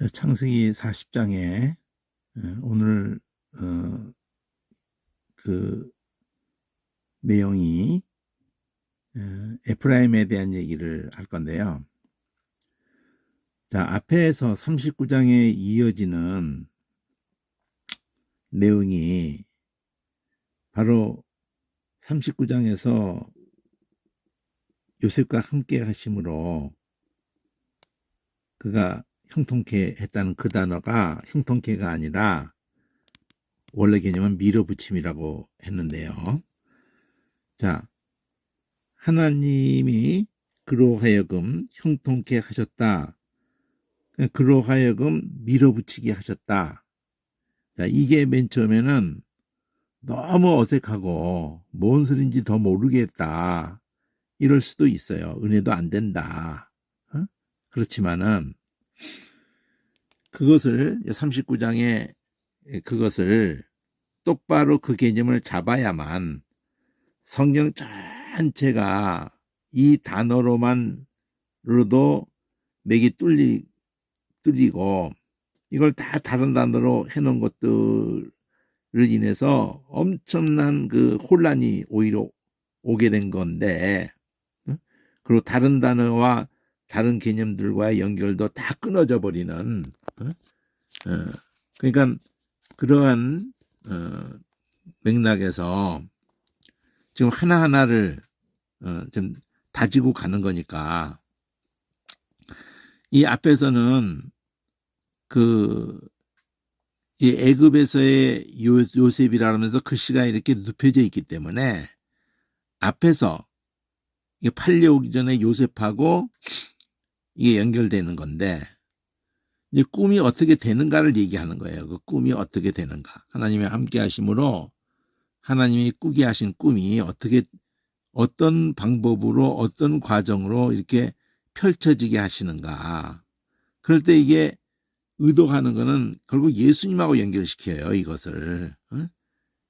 창세기 40장에 오늘 그 내용이 에프라임에 대한 얘기를 할 건데요. 자, 앞에서 39장에 이어지는 내용이 바로 39장에서 요셉과 함께 하심으로 그가 형통케 했다는 그 단어가 형통케가 아니라 원래 개념은 밀어붙임이라고 했는데요. 자, 하나님이 그로 하여금 형통케 하셨다. 그로 하여금 밀어붙이게 하셨다. 자, 이게 맨 처음에는 너무 어색하고 뭔 소린지 더 모르겠다. 이럴 수도 있어요. 은혜도 안 된다. 그렇지만은 그것을 39장에 그것을 똑바로 그 개념을 잡아야만 성경 전체가 이 단어로만으로도 맥이 뚫리고 이걸 다 다른 단어로 해놓은 것들을 인해서 엄청난 그 혼란이 오히려 오게 된 건데, 그리고 다른 단어와 다른 개념들과의 연결도 다 끊어져 버리는, 그러니까 그러한 맥락에서 지금 하나하나를 좀 다지고 가는 거니까, 이 앞에서는 이 애굽에서의 요셉이라 하면서 글씨가 이렇게 눕혀져 있기 때문에 앞에서 이게 팔려오기 전에 요셉하고 이게 연결되는 건데, 이제 꿈이 어떻게 되는가를 얘기하는 거예요. 그 꿈이 어떻게 되는가. 하나님의 함께 하심으로 하나님이 꾸게 하신 꿈이 어떤 방법으로 어떤 과정으로 이렇게 펼쳐지게 하시는가. 그럴 때 이게 의도하는 거는 결국 예수님하고 연결시켜요. 이것을.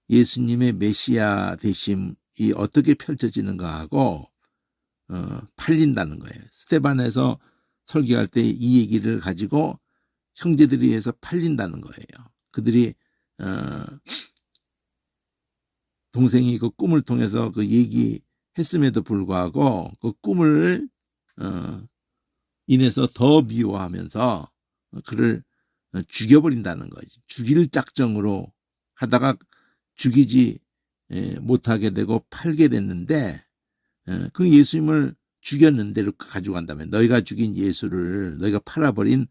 예수님의 메시아 되심이 어떻게 펼쳐지는가 하고 팔린다는 거예요. 스데반에서 설교할 때 이 얘기를 가지고 형제들이 해서 팔린다는 거예요. 그들이 동생이 그 꿈을 통해서 그 얘기했음에도 불구하고 그 꿈을 인해서 더 미워하면서 그를 죽여버린다는 거지. 죽일 작정으로 하다가 죽이지 못하게 되고 팔게 됐는데, 그 예수님을 죽였는데로 가지고 간다면 너희가 죽인 예수를 너희가 팔아버린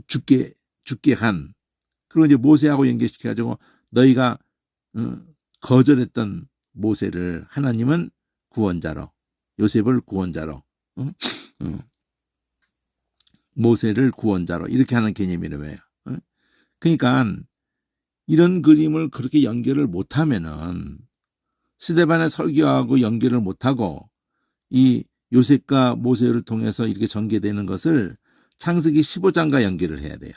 죽게 한, 그리고 이제 모세하고 연결시켜가지고 너희가 거절했던 모세를 하나님은 구원자로, 요셉을 구원자로, 모세를 구원자로 이렇게 하는 개념이라며요. 그러니까 이런 그림을 그렇게 연결을 못하면은 스데반의 설교하고 연결을 못하고 이 요셉과 모세를 통해서 이렇게 전개되는 것을 창세기 15장과 연결을 해야 돼요.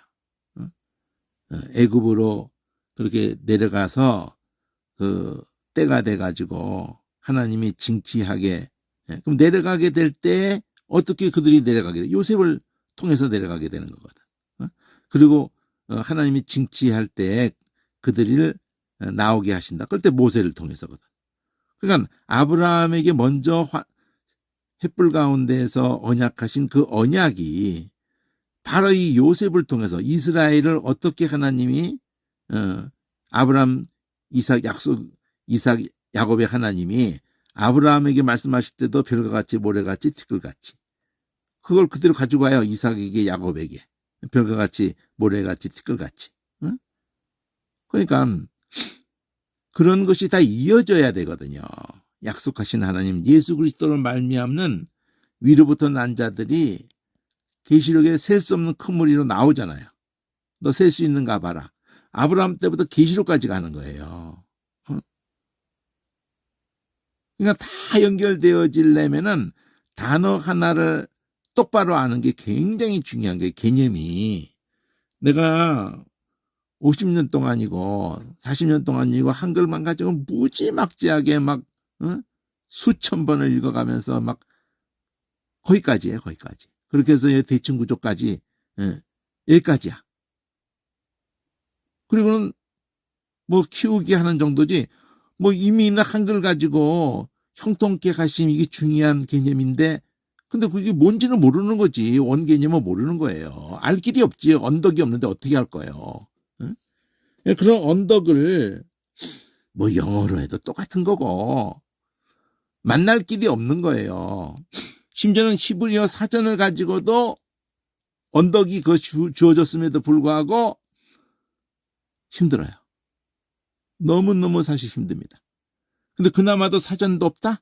애굽으로 그렇게 내려가서 그 때가 돼가지고 하나님이 징치하게, 그럼 내려가게 될 때 어떻게 그들이 내려가게 돼? 요셉을 통해서 내려가게 되는 거거든. 그리고 하나님이 징치할 때 그들을 나오게 하신다. 그럴 때 모세를 통해서거든. 그러니까 아브라함에게 먼저 횃불 가운데에서 언약하신 그 언약이 바로 이 요셉을 통해서 이스라엘을 어떻게 하나님이 아브라함, 이삭, 야곱의 하나님이 아브라함에게 말씀하실 때도 별과 같이 모래같이 티끌같이 그걸 그대로 가지고 와요. 이삭에게 야곱에게 별과 같이 모래같이 티끌같이. 그러니까 그런 것이 다 이어져야 되거든요. 약속하신 하나님 예수 그리스도로 말미암는 위로부터 난 자들이 계시록에 셀 수 없는 큰 무리로 나오잖아요. 너 셀 수 있는가 봐라. 아브라함 때부터 계시록까지 가는 거예요. 그러니까 다 연결되어지려면은 단어 하나를 똑바로 아는 게 굉장히 중요한 게, 개념이 내가 50년 동안이고 40년 동안이고 한글만 가지고 무지막지하게 막 수천 번을 읽어가면서 막 거기까지예요. 거기까지. 그렇게 해서 대칭 구조까지 예, 여기까지야. 그리고는 뭐 키우기 하는 정도지 뭐 이미 있는 한글 가지고 형통케 가심 이게 중요한 개념인데 근데 그게 뭔지는 모르는 거지. 원 개념은 모르는 거예요. 알 길이 없지. 언덕이 없는데 어떻게 할 거예요. 응? 그런 언덕을 뭐 영어로 해도 똑같은 거고 만날 길이 없는 거예요. 심지어는 히브리어 사전을 가지고도 언덕이 주어졌음에도 불구하고 힘들어요. 너무너무 사실 힘듭니다. 근데 그나마도 사전도 없다?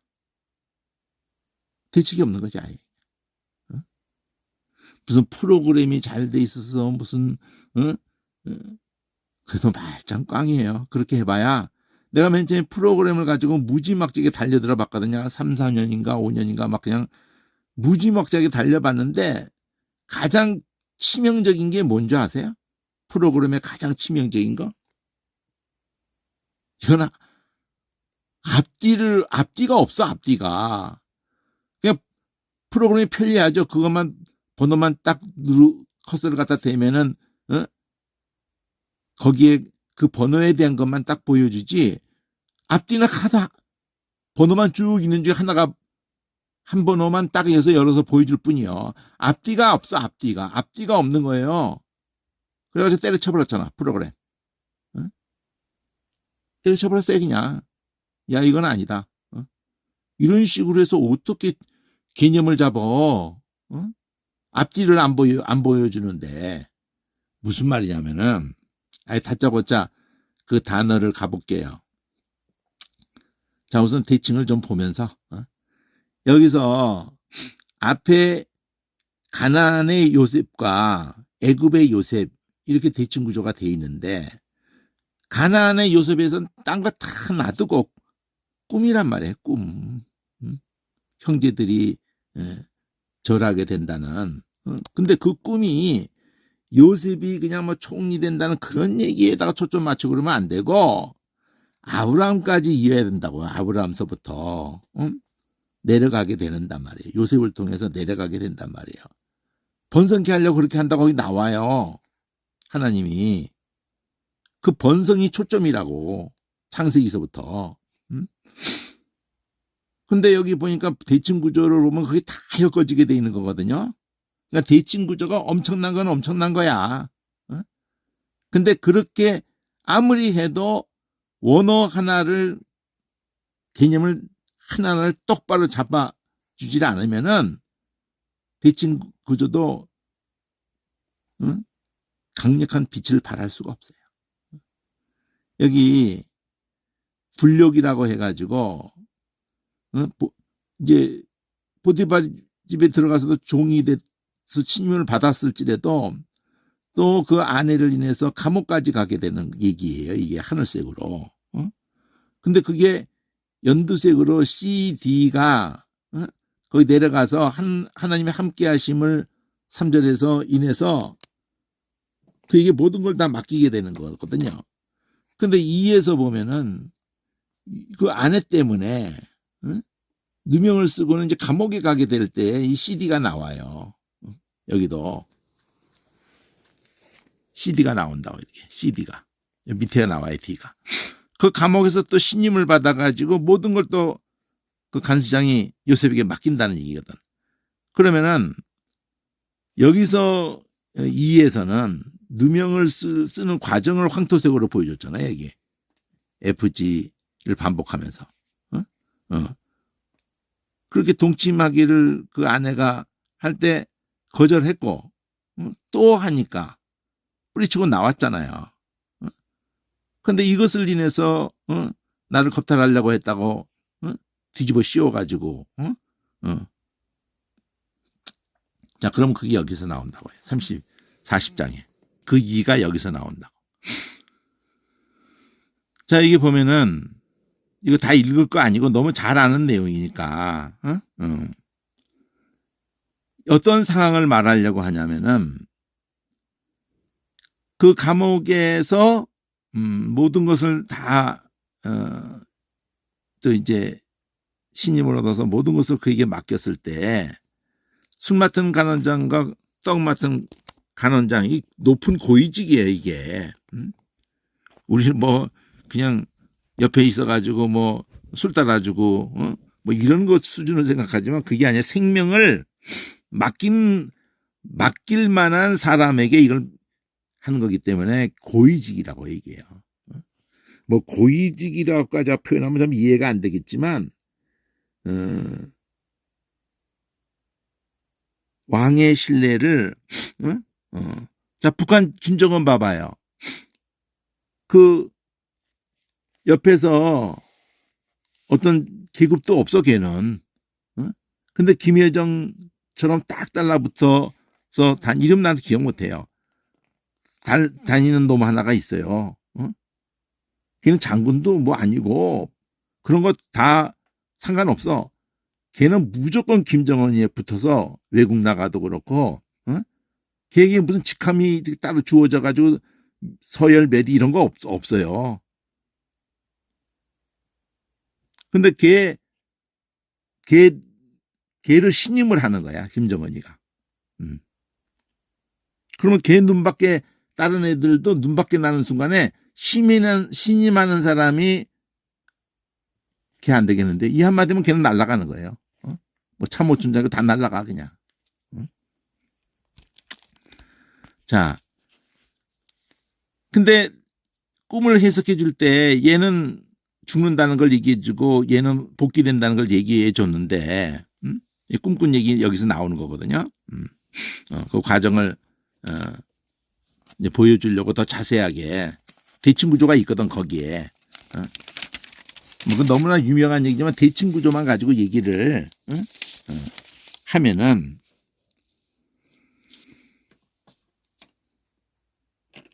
대책이 없는 거지 아예. 어? 무슨 프로그램이 잘 돼 있어서 무슨 그래도 말짱 꽝이에요. 그렇게 해봐야 내가 맨 처음에 프로그램을 가지고 무지막지하게 달려들어 봤거든요. 3, 4년인가 5년인가 막 그냥 무지막지하게 달려봤는데 가장 치명적인 게 뭔지 아세요? 프로그램의 가장 치명적인 거? 이건 앞뒤가 없어, 앞뒤가. 그냥 프로그램이 편리하죠. 그것만, 번호만 딱 커서를 갖다 대면은, 거기에 그 번호에 대한 것만 딱 보여주지, 앞뒤는 하나도, 번호만 쭉 있는 중에 하나가, 한 번호만 딱 열어서 보여줄 뿐이요. 앞뒤가 없어, 앞뒤가. 앞뒤가 없는 거예요. 그래가지고 때려쳐버렸잖아, 프로그램. 때려쳐버렸어요, 그냥. 야, 이건 아니다. 이런 식으로 해서 어떻게 개념을 잡어? 앞뒤를 안 보여주는데. 무슨 말이냐면은, 아예 다짜고짜 그 단어를 가볼게요. 자, 우선 대칭을 좀 보면서, 여기서 앞에 가나안의 요셉과 애굽의 요셉, 이렇게 대칭 구조가 돼 있는데, 가나안의 요셉에서는 딴 거 다 놔두고 꿈이란 말이에요. 꿈. 형제들이 절하게 된다는. 근데 그 꿈이 요셉이 그냥 뭐 총리 된다는 그런 얘기에다가 초점 맞추고 그러면 안 되고 아브라함까지 이어야 된다고요. 아브라함서부터 내려가게 되는단 말이에요. 요셉을 통해서 내려가게 된단 말이에요. 번성케 하려고 그렇게 한다고 거기 나와요. 하나님이. 그 번성이 초점이라고. 창세기서부터. 근데 여기 보니까 대칭 구조를 보면 그게 다 엮어지게 돼 있는 거거든요. 그러니까 대칭 구조가 엄청난 건 엄청난 거야. 근데 그렇게 아무리 해도 원어 하나를 개념을 하나를 똑바로 잡아주질 않으면은 대칭 구조도 강력한 빛을 발할 수가 없어요. 여기 불력이라고 해가지고 이제 보디바 집에 들어가서도 종이 돼서 침임을 받았을지라도 또 그 아내를 인해서 감옥까지 가게 되는 얘기예요. 이게 하늘색으로. 근데 그게 연두색으로 CD가 거기 내려가서 하나님의 함께 하심을 3절에서 인해서 그에게 모든 걸 다 맡기게 되는 거거든요. 근데 2에서 보면은 그 아내 때문에 누명을 쓰고는 이제 감옥에 가게 될 때 이 CD가 나와요. 여기도 CD가 나온다고 이렇게 CD가 밑에 나와요. D가. 그 감옥에서 또 신임을 받아가지고 모든 걸 또 그 간수장이 요셉에게 맡긴다는 얘기거든. 그러면은 여기서 2에서는 누명을 쓰는 과정을 황토색으로 보여줬잖아요. 여기 FG를 반복하면서. 그렇게 동침하기를 그 아내가 할 때 거절했고 또 하니까 뿌리치고 나왔잖아요. 근데 이것을 인해서 나를 겁탈하려고 했다고 뒤집어 씌워가지고 자 그럼 그게 여기서 나온다고요. 40장에 그 2가 여기서 나온다고. 자 이게 보면은 이거 다 읽을 거 아니고 너무 잘 아는 내용이니까 어떤 상황을 말하려고 하냐면은 그 감옥에서 모든 것을 다 또 이제 신임을 얻어서 모든 것을 그에게 맡겼을 때 술 맡은 간원장과 떡 맡은 간원장이 높은 고위직이에요, 이게. 우리는 뭐 그냥 옆에 있어가지고 뭐 술 따라주고 뭐 이런 것 수준을 생각하지만 그게 아니라 생명을 맡길 만한 사람에게 이걸 하는 거기 때문에 고위직이라고 얘기해요. 뭐 고위직이라고까지 표현하면 좀 이해가 안 되겠지만 왕의 신뢰를 자, 북한 김정은 봐봐요. 그 옆에서 어떤 계급도 없어 걔는. 근데 김여정처럼 딱 달라붙어서 이름 나도 기억 못해요. 다니는 놈 하나가 있어요. 걔는 장군도 뭐 아니고 그런 거 다 상관없어. 걔는 무조건 김정은이에 붙어서 외국 나가도 그렇고, 걔에게 무슨 직함이 따로 주어져 가지고 서열 매리 이런 거 없어요. 근데 걔를 신임을 하는 거야, 김정은이가. 그러면 걔 눈밖에 다른 애들도 눈밖에 나는 순간에 신임하는 사람이 걔 안 되겠는데 이 한마디면 걔는 날아가는 거예요. 뭐 참모총장이 다 날아가 그냥. 자, 근데 꿈을 해석해 줄 때 얘는 죽는다는 걸 얘기해 주고 얘는 복귀된다는 걸 얘기해 줬는데 이 꿈꾼 얘기 여기서 나오는 거거든요. 그 과정을 이제 보여주려고 더 자세하게 대칭 구조가 있거든 거기에. 뭐 너무나 유명한 얘기지만 대칭 구조만 가지고 얘기를 하면은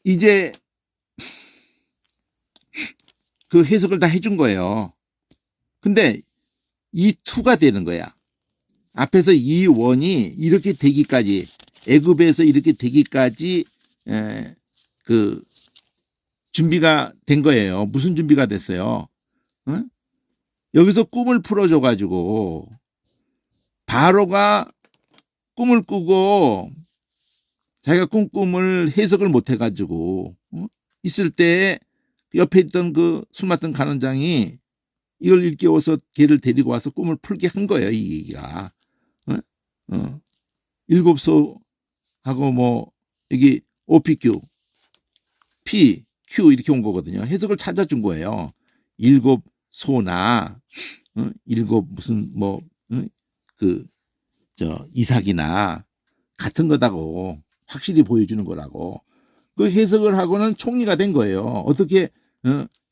이제 그 해석을 다 해준 거예요. 근데 이 투가 되는 거야. 앞에서 이 원이 이렇게 되기까지 애굽에서 이렇게 되기까지 그 준비가 된 거예요. 무슨 준비가 됐어요? 여기서 꿈을 풀어줘 가지고 바로가 꿈을 꾸고 자기가 꿈을 해석을 못 해가지고 있을 때 옆에 있던 그 술 맡은 간원장이 이걸 일깨워서 걔를 데리고 와서 꿈을 풀게 한 거예요. 이 얘기가. 일곱소하고 뭐 여기 OPQ, P, Q 이렇게 온 거거든요. 해석을 찾아준 거예요. 일곱 소나 일곱 무슨 뭐 그 저 이삭이나 같은 거다고 확실히 보여주는 거라고. 그 해석을 하고는 총리가 된 거예요. 어떻게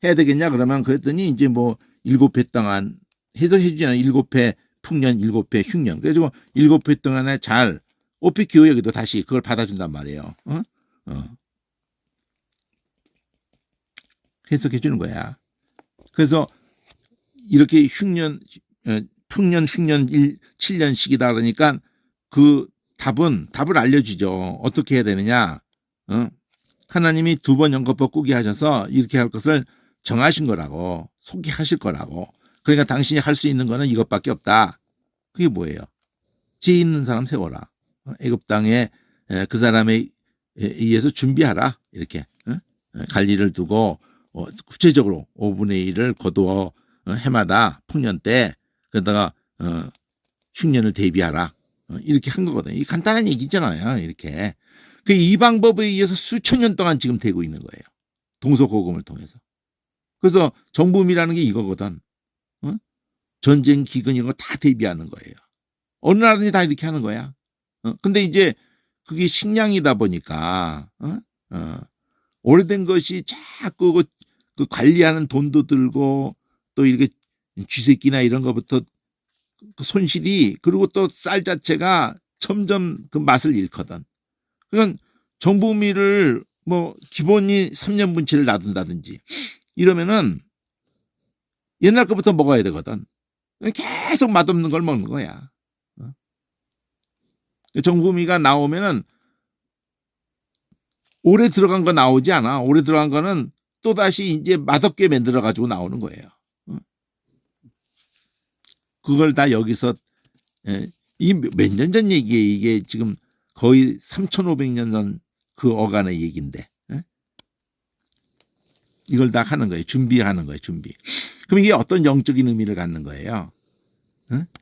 해야 되겠냐 그러면 그랬더니 이제 뭐 일곱 해 동안 해석해 주잖아요. 일곱 해 풍년, 일곱 해 흉년. 그래가지고 일곱 해 동안에 잘 OPQ 여기도 다시 그걸 받아준단 말이에요. 해석해 주는 거야. 그래서 이렇게 흉년, 풍년, 흉년 7년씩이다 그러니까 그 답을 알려주죠. 어떻게 해야 되느냐. 하나님이 2번 연거푸 꾸게 하셔서 이렇게 할 것을 정하신 거라고. 소개하실 거라고. 그러니까 당신이 할 수 있는 거는 이것밖에 없다. 그게 뭐예요? 지혜 있는 사람 세워라. 애굽 땅에 그 사람에 의해서 준비하라. 이렇게 관리를 두고 구체적으로 5분의 1을 거두어 해마다 풍년 때 그러다가 흉년을 대비하라. 이렇게 한 거거든요. 이 간단한 얘기잖아요. 이렇게. 이 방법에 의해서 수천 년 동안 지금 되고 있는 거예요. 동서고금을 통해서. 그래서 정부음이라는 게 이거거든. 전쟁, 기근 이런 거 다 대비하는 거예요. 어느 나라든지 다 이렇게 하는 거야. 근데 이제 그게 식량이다 보니까 오래된 것이 자꾸 그 관리하는 돈도 들고 또 이렇게 쥐새끼나 이런 것부터 그 손실이 그리고 또 쌀 자체가 점점 그 맛을 잃거든. 그러니까 정부미를 뭐 기본이 3년 분치를 놔둔다든지 이러면은 옛날 것부터 먹어야 되거든. 계속 맛없는 걸 먹는 거야. 정부미가 나오면은 오래 들어간 거 나오지 않아. 오래 들어간 거는 또 다시 이제 맛없게 만들어 가지고 나오는 거예요. 그걸 다 여기서 이 몇 년 전 얘기예요. 이게 지금 거의 3,500년 전 그 어간의 얘기인데. 이걸 다 하는 거예요. 준비하는 거예요. 준비. 그럼 이게 어떤 영적인 의미를 갖는 거예요.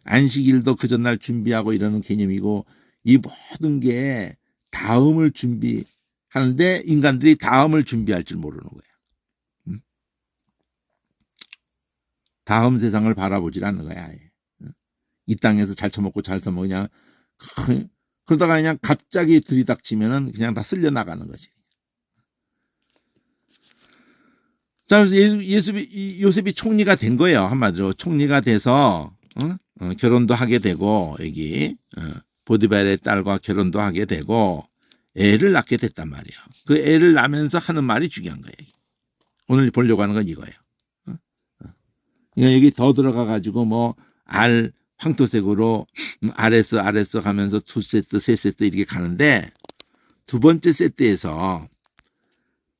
안식일도 그 전날 준비하고 이러는 개념이고, 이 모든 게 다음을 준비하는데 인간들이 다음을 준비할 줄 모르는 거예요. 다음 세상을 바라보질 않는 거야. 아예. 이 땅에서 잘 처먹고 잘 써먹고 그냥 그러다가 그냥 갑자기 들이닥치면은 그냥 다 쓸려 나가는 거지. 자, 그래서 요셉이 총리가 된 거예요. 한마디로 총리가 돼서 결혼도 하게 되고, 여기 보디발의 딸과 결혼도 하게 되고 애를 낳게 됐단 말이에요. 그 애를 낳으면서 하는 말이 중요한 거예요. 오늘 보려고 하는 건 이거예요. 여기 더 들어가 가지고 뭐 황토색으로 RS 가면서 2세트, 3세트 이렇게 가는데, 두 번째 세트에서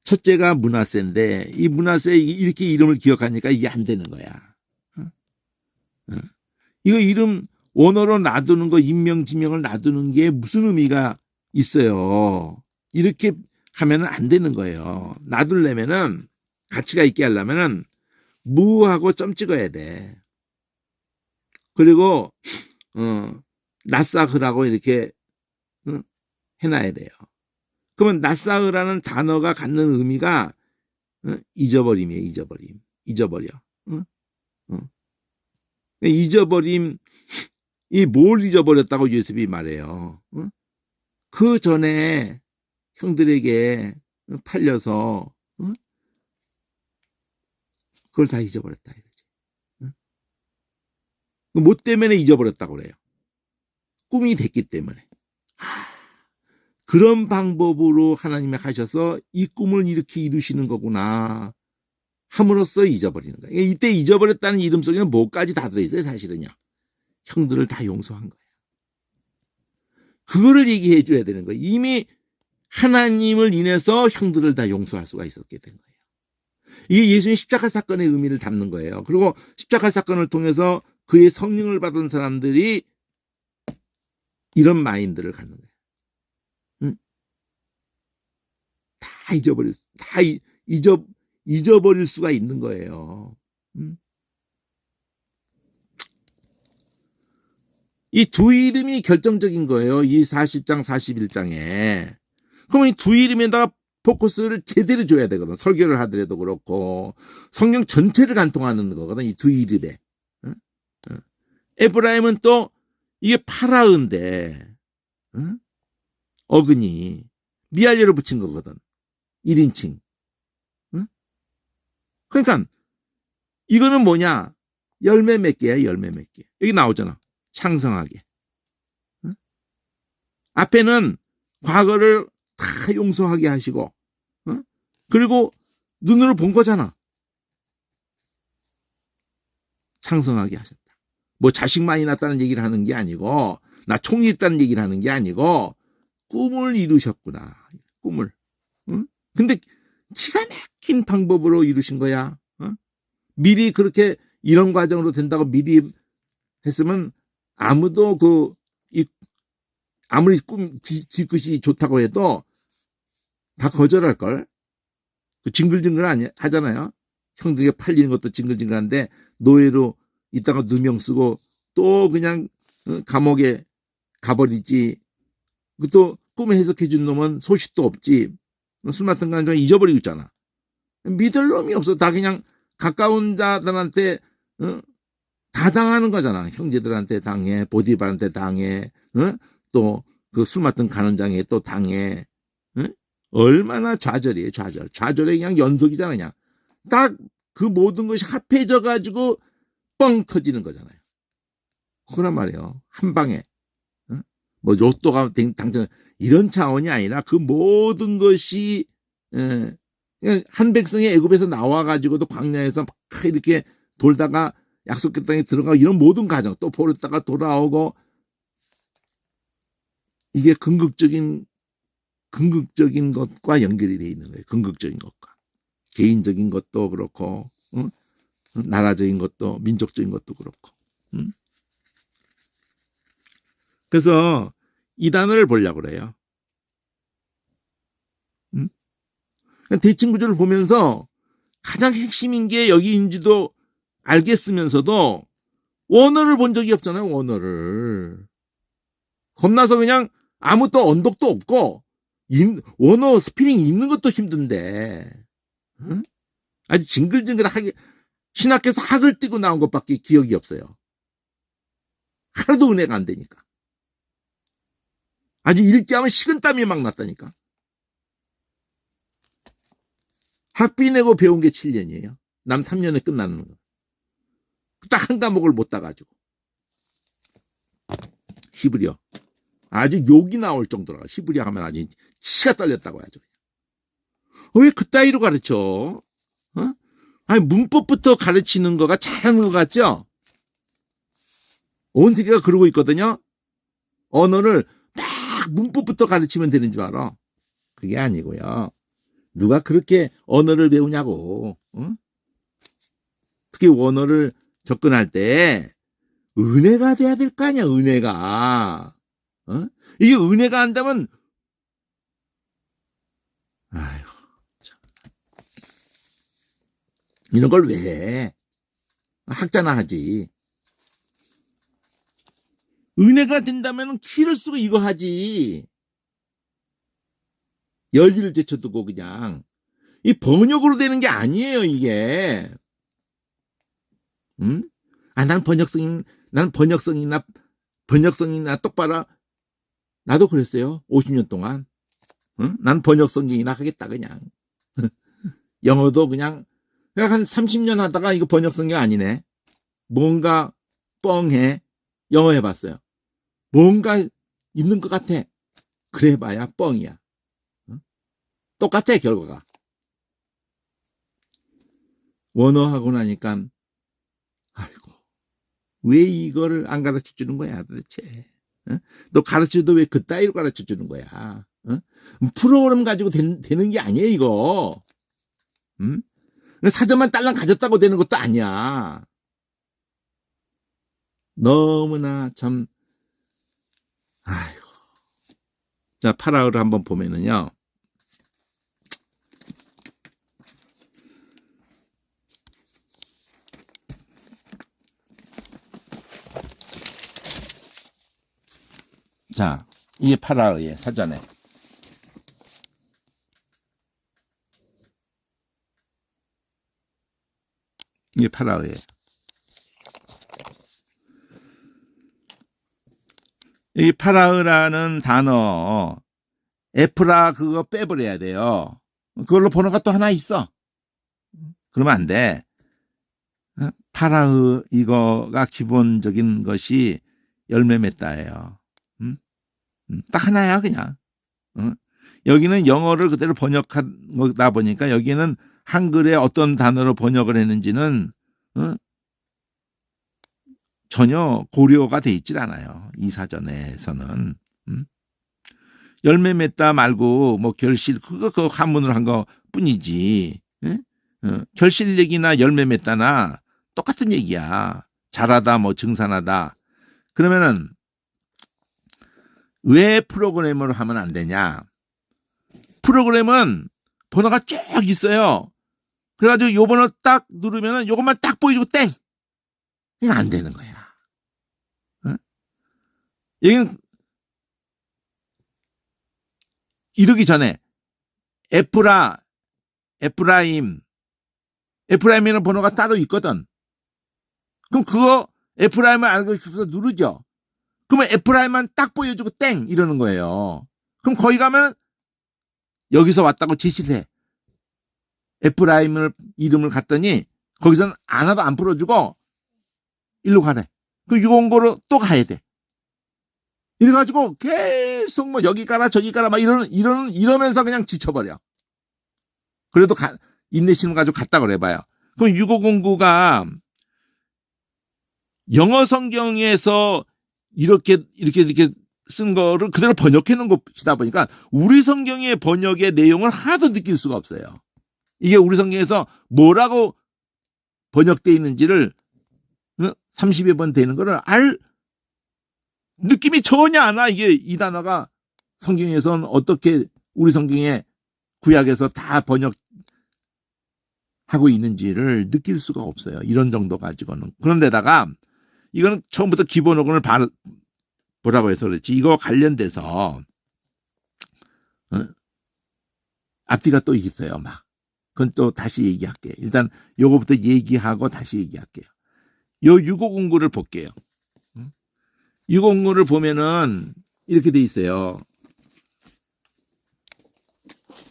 첫째가 므낫세인데, 이 므낫세 이렇게 이름을 기억하니까 이게 안 되는 거야. 이거 이름 원어로 놔두는 거, 인명, 지명을 놔두는 게 무슨 의미가 있어요. 이렇게 하면은 안 되는 거예요. 놔두려면은, 가치가 있게 하려면은 무하고 점 찍어야 돼. 그리고 낫사흐라고 이렇게 해놔야 돼요. 그러면 낫사흐라는 단어가 갖는 의미가 잊어버림이에요. 잊어버려. 잊어버림. 이 뭘 잊어버렸다고 요셉이 말해요. 그 전에 형들에게 팔려서 그걸 다 잊어버렸다. 뭐 때문에 잊어버렸다고 그래요? 꿈이 됐기 때문에. 그런 방법으로 하나님이 하셔서 이 꿈을 이렇게 이루시는 거구나 함으로써 잊어버리는 거예요. 이때 잊어버렸다는 이름 속에는 뭐까지 다 들어있어요. 사실은요. 형들을 다 용서한 거예요. 그거를 얘기해 줘야 되는 거예요. 이미 하나님을 인해서 형들을 다 용서할 수가 있었게 된 거예요. 이게 예수님의 십자가 사건의 의미를 담는 거예요. 그리고 십자가 사건을 통해서 그의 성령을 받은 사람들이 이런 마인드를 갖는 거예요. 다 잊어버릴 수가 있는 거예요. 이 두 이름이 결정적인 거예요. 이 40장, 41장에. 그러면 이 두 이름에다가 포커스를 제대로 줘야 되거든. 설교를 하더라도 그렇고 성경 전체를 간통하는 거거든. 이 두 이름에. 에브라임은 또 이게 파라은데 어근이 미알리로 붙인 거거든. 1인칭. 그러니까 이거는 뭐냐? 열매 몇 개야, 열매 몇 개. 여기 나오잖아. 창성하게. 앞에는 과거를 다 용서하게 하시고, 그리고 눈으로 본 거잖아. 창성하게 하셨다. 뭐 자식 많이 낳았다는 얘기를 하는 게 아니고, 나 총이 있다는 얘기를 하는 게 아니고, 꿈을 이루셨구나. 꿈을. 근데 기가 막힌 방법으로 이루신 거야. 미리 그렇게 이런 과정으로 된다고 미리 했으면 아무도 아무리 뒤끝이 좋다고 해도 다 거절할걸. 징글징글 하잖아요. 형들에게 팔리는 것도 징글징글한데 노예로 있다가 누명 쓰고 또 그냥 감옥에 가버리지. 또 꿈에 해석해 준 놈은 소식도 없지. 술 맡은 거 잊어버리고 있잖아. 믿을 놈이 없어. 다 그냥 가까운 자들한테 다 당하는 거잖아. 형제들한테 당해, 보디발한테 당해, 또 그 술 맡은 간원장에 또 당해. 얼마나 좌절이에요. 좌절의 그냥 연속이잖아. 그냥 딱 그 모든 것이 합해져 가지고 뻥 터지는 거잖아요. 그란 말이에요. 한 방에. 뭐 로또가 당첨 이런 차원이 아니라 그 모든 것이 그냥 한 백성이 애굽에서 나와 가지고도 광야에서 막 이렇게 돌다가 약속의 땅에 들어가고 이런 모든 과정 또 보렸다가 돌아오고 이게 궁극적인 것과 연결이 돼 있는 거예요. 궁극적인 것과 개인적인 것도 그렇고 나라적인 것도 민족적인 것도 그렇고. 그래서 이 단어를 보려고 그래요. 대칭 구조를 보면서 가장 핵심인 게 여기인지도 알겠으면서도 원어를 본 적이 없잖아요. 원어를. 겁나서 그냥 아무 또 언덕도 없고 원어 스피링 읽는 것도 힘든데 응? 아주 징글징글하게 신학교에서 학을 띄고 나온 것밖에 기억이 없어요. 하나도 은혜가 안 되니까. 아주 읽기 하면 식은땀이 막 났다니까. 학비 내고 배운 게 7년이에요. 남 3년에 끝나는 거. 딱 한 과목을 못 따가지고. 히브리어. 아주 욕이 나올 정도로 히브리어 하면 아주 치가 떨렸다고 하죠. 왜 그따위로 가르쳐? 어? 아니 문법부터 가르치는 거가 잘하는 것 같죠? 온 세계가 그러고 있거든요. 언어를 막 문법부터 가르치면 되는 줄 알아. 그게 아니고요. 누가 그렇게 언어를 배우냐고. 어? 특히 원어를 접근할 때 은혜가 돼야 될 거 아니야. 은혜가. 어? 이게 은혜가 한다면 아이고 참. 이런 걸 왜 해? 학자나 하지. 은혜가 된다면 키를 쓰고 이거 하지. 열기를 제쳐두고 그냥. 이 번역으로 되는 게 아니에요, 이게. 응? 아, 난 번역성이나 똑바로. 나도 그랬어요. 50년 동안. 응? 난 번역성이나 하겠다, 그냥. 영어도 그냥 한 30년 하다가 이거 번역성이 아니네. 뭔가 뻥해. 영어 해봤어요. 뭔가 있는 것 같아. 그래 봐야 뻥이야. 응? 똑같아, 결과가. 원어 하고 나니까 아이고 왜 이거를 안 가르쳐 주는 거야 도대체. 어? 너 가르쳐도 왜 그따위로 가르쳐 주는 거야. 어? 프로그램 가지고 되는 게 아니에요 이거. 응? 사전만 딸랑 가졌다고 되는 것도 아니야. 너무나 참 아이고. 자 파라오를 한번 보면은요. 자, 이게 파라오의 사전에. 이게 파라오의. 이 파라오라는 단어, 에프라 그거 빼버려야 돼요. 그걸로 번호가 또 하나 있어. 그러면 안 돼. 파라오 이거가 기본적인 것이 열매 맺다예요. 딱 하나야 그냥. 여기는 영어를 그대로 번역한 거다 보니까 여기는 한글에 어떤 단어로 번역을 했는지는 전혀 고려가 돼 있질 않아요. 이 사전에서는. 열매 맺다 말고 뭐 결실 그거 한문으로 한 거 뿐이지. 결실력이나 열매 맺다나 똑같은 얘기야. 자라다 뭐 증산하다. 그러면은 왜 프로그램으로 하면 안 되냐? 프로그램은 번호가 쭉 있어요. 그래가지고 요 번호 딱 누르면은 요것만 딱 보여주고 땡! 이거 안 되는 거야. 여기는 이러기 전에 에프라임이라는 번호가 따로 있거든. 그럼 그거 에프라임을 알고 싶어서 누르죠. 그러면 에프라임만 딱 보여주고 땡! 이러는 거예요. 그럼 거기 가면 여기서 왔다고 제시를 해. 에프라임을 이름을 갔더니 거기서는 하나도 안 풀어주고 일로 가래. 그 609로 또 가야 돼. 이래가지고 계속 뭐 여기 가라 저기 가라 막 이러면서 그냥 지쳐버려. 그래도 인내심을 가지고 갔다 그래봐요. 그럼 6509가 영어 성경에서 이렇게 쓴 거를 그대로 번역해 놓은 것이다 보니까 우리 성경의 번역의 내용을 하나도 느낄 수가 없어요. 이게 우리 성경에서 뭐라고 번역되어 있는지를 30여 번 되는 거를 느낌이 전혀 안 와. 이게 이 단어가 성경에서는 어떻게 우리 성경에 구약에서 다 번역하고 있는지를 느낄 수가 없어요. 이런 정도 가지고는. 그런데다가 이거는 처음부터 기본어근을 보라고 해서 그렇지, 이거 관련돼서 앞뒤가 또 있어요. 막 그건 또 다시 얘기할게요. 일단 요거부터 얘기하고 다시 얘기할게요. 요 유고공구를 볼게요. 유고공구를 보면은 이렇게 돼 있어요.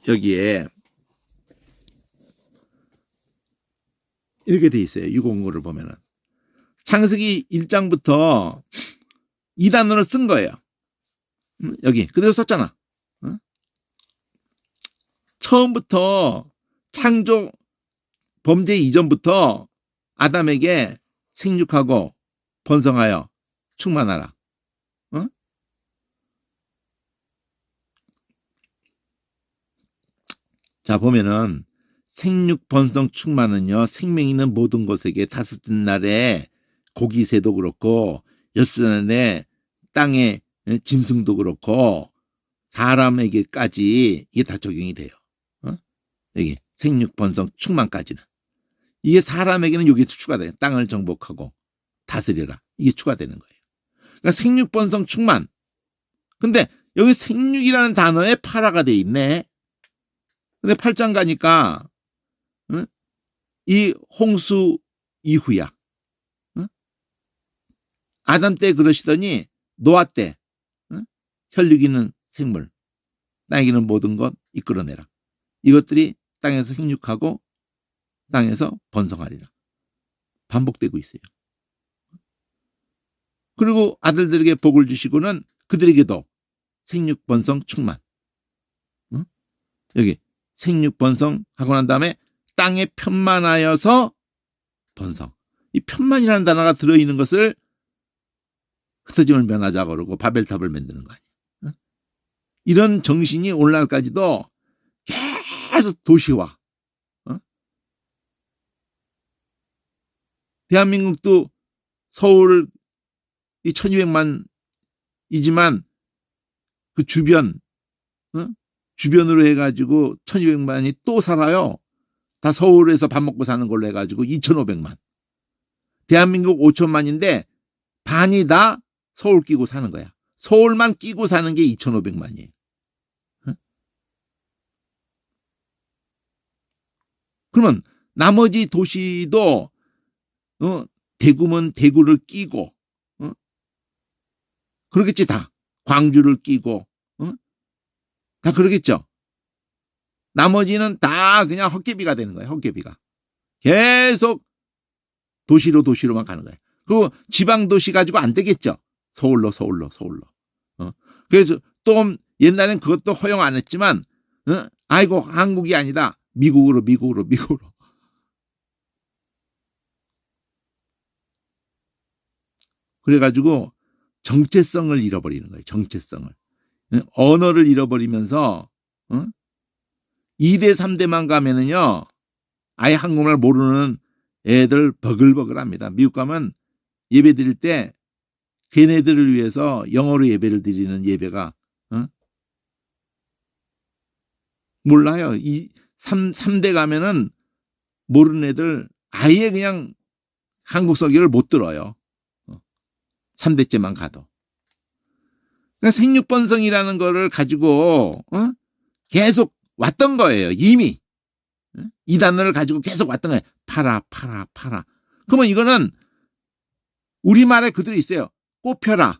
여기에 이렇게 돼 있어요. 유고공구를 보면은 창세기 1장부터 이 단어를 쓴 거예요. 여기 그대로 썼잖아. 처음부터 창조 범죄 이전부터 아담에게 생육하고 번성하여 충만하라. 자, 보면은 생육 번성 충만은요, 생명 있는 모든 것에게 다섯째 날에 고기 새도 그렇고 여섯 날에 땅의 짐승도 그렇고 사람에게까지 이게 다 적용이 돼요. 여기 생육 번성 충만까지는. 이게 사람에게는 여기 추가돼요. 땅을 정복하고 다스리라. 이게 추가되는 거예요. 그러니까 생육 번성 충만. 근데 여기 생육이라는 단어에 파라가 돼 있네. 근데 8장 가니까 이 홍수 이후야. 아담 때 그러시더니 노아 때 혈육 있는 생물, 땅에는 모든 것 이끌어내라. 이것들이 땅에서 생육하고 땅에서 번성하리라. 반복되고 있어요. 그리고 아들들에게 복을 주시고는 그들에게도 생육 번성 충만. 여기 생육 번성하고 난 다음에 땅에 편만하여서 번성. 이 편만이라는 단어가 들어있는 것을 흩어짐을 면하자 그러고 바벨탑을 만드는 거 아니야. 이런 정신이 오늘날까지도 계속 도시화. 대한민국도 서울 이 1200만이지만 그 주변, 주변으로 해가지고 1200만이 또 살아요. 다 서울에서 밥 먹고 사는 걸로 해가지고 2500만. 대한민국 5천만인데 반이 다 서울 끼고 사는 거야. 서울만 끼고 사는 게 2500만이에요. 그러면 나머지 도시도 대구면 대구를 끼고 그러겠지. 다 광주를 끼고 다 그러겠죠. 나머지는 다 그냥 헛개비가 되는 거예요. 헛개비가 계속 도시로만 가는 거예요. 그리고 지방 도시 가지고 안 되겠죠. 서울로. 그래서 또 옛날엔 그것도 허용 안 했지만 아이고 한국이 아니다. 미국으로. 그래가지고 정체성을 잃어버리는 거예요. 정체성을. 언어를 잃어버리면서 2대 3대만 가면은요. 아예 한국말 모르는 애들 버글버글합니다. 미국 가면 예배 드릴 때 걔네들을 위해서 영어로 예배를 드리는 예배가 몰라요. 3대 가면은 모르는 애들 아예 그냥 한국 설교를 못 들어요. 3대째만 가도. 그러니까 생육번성이라는 거를 가지고 계속 왔던 거예요. 이미. 이 단어를 가지고 계속 왔던 거예요. 팔아. 그러면 이거는 우리말에 그대로 있어요. 꽃 펴라.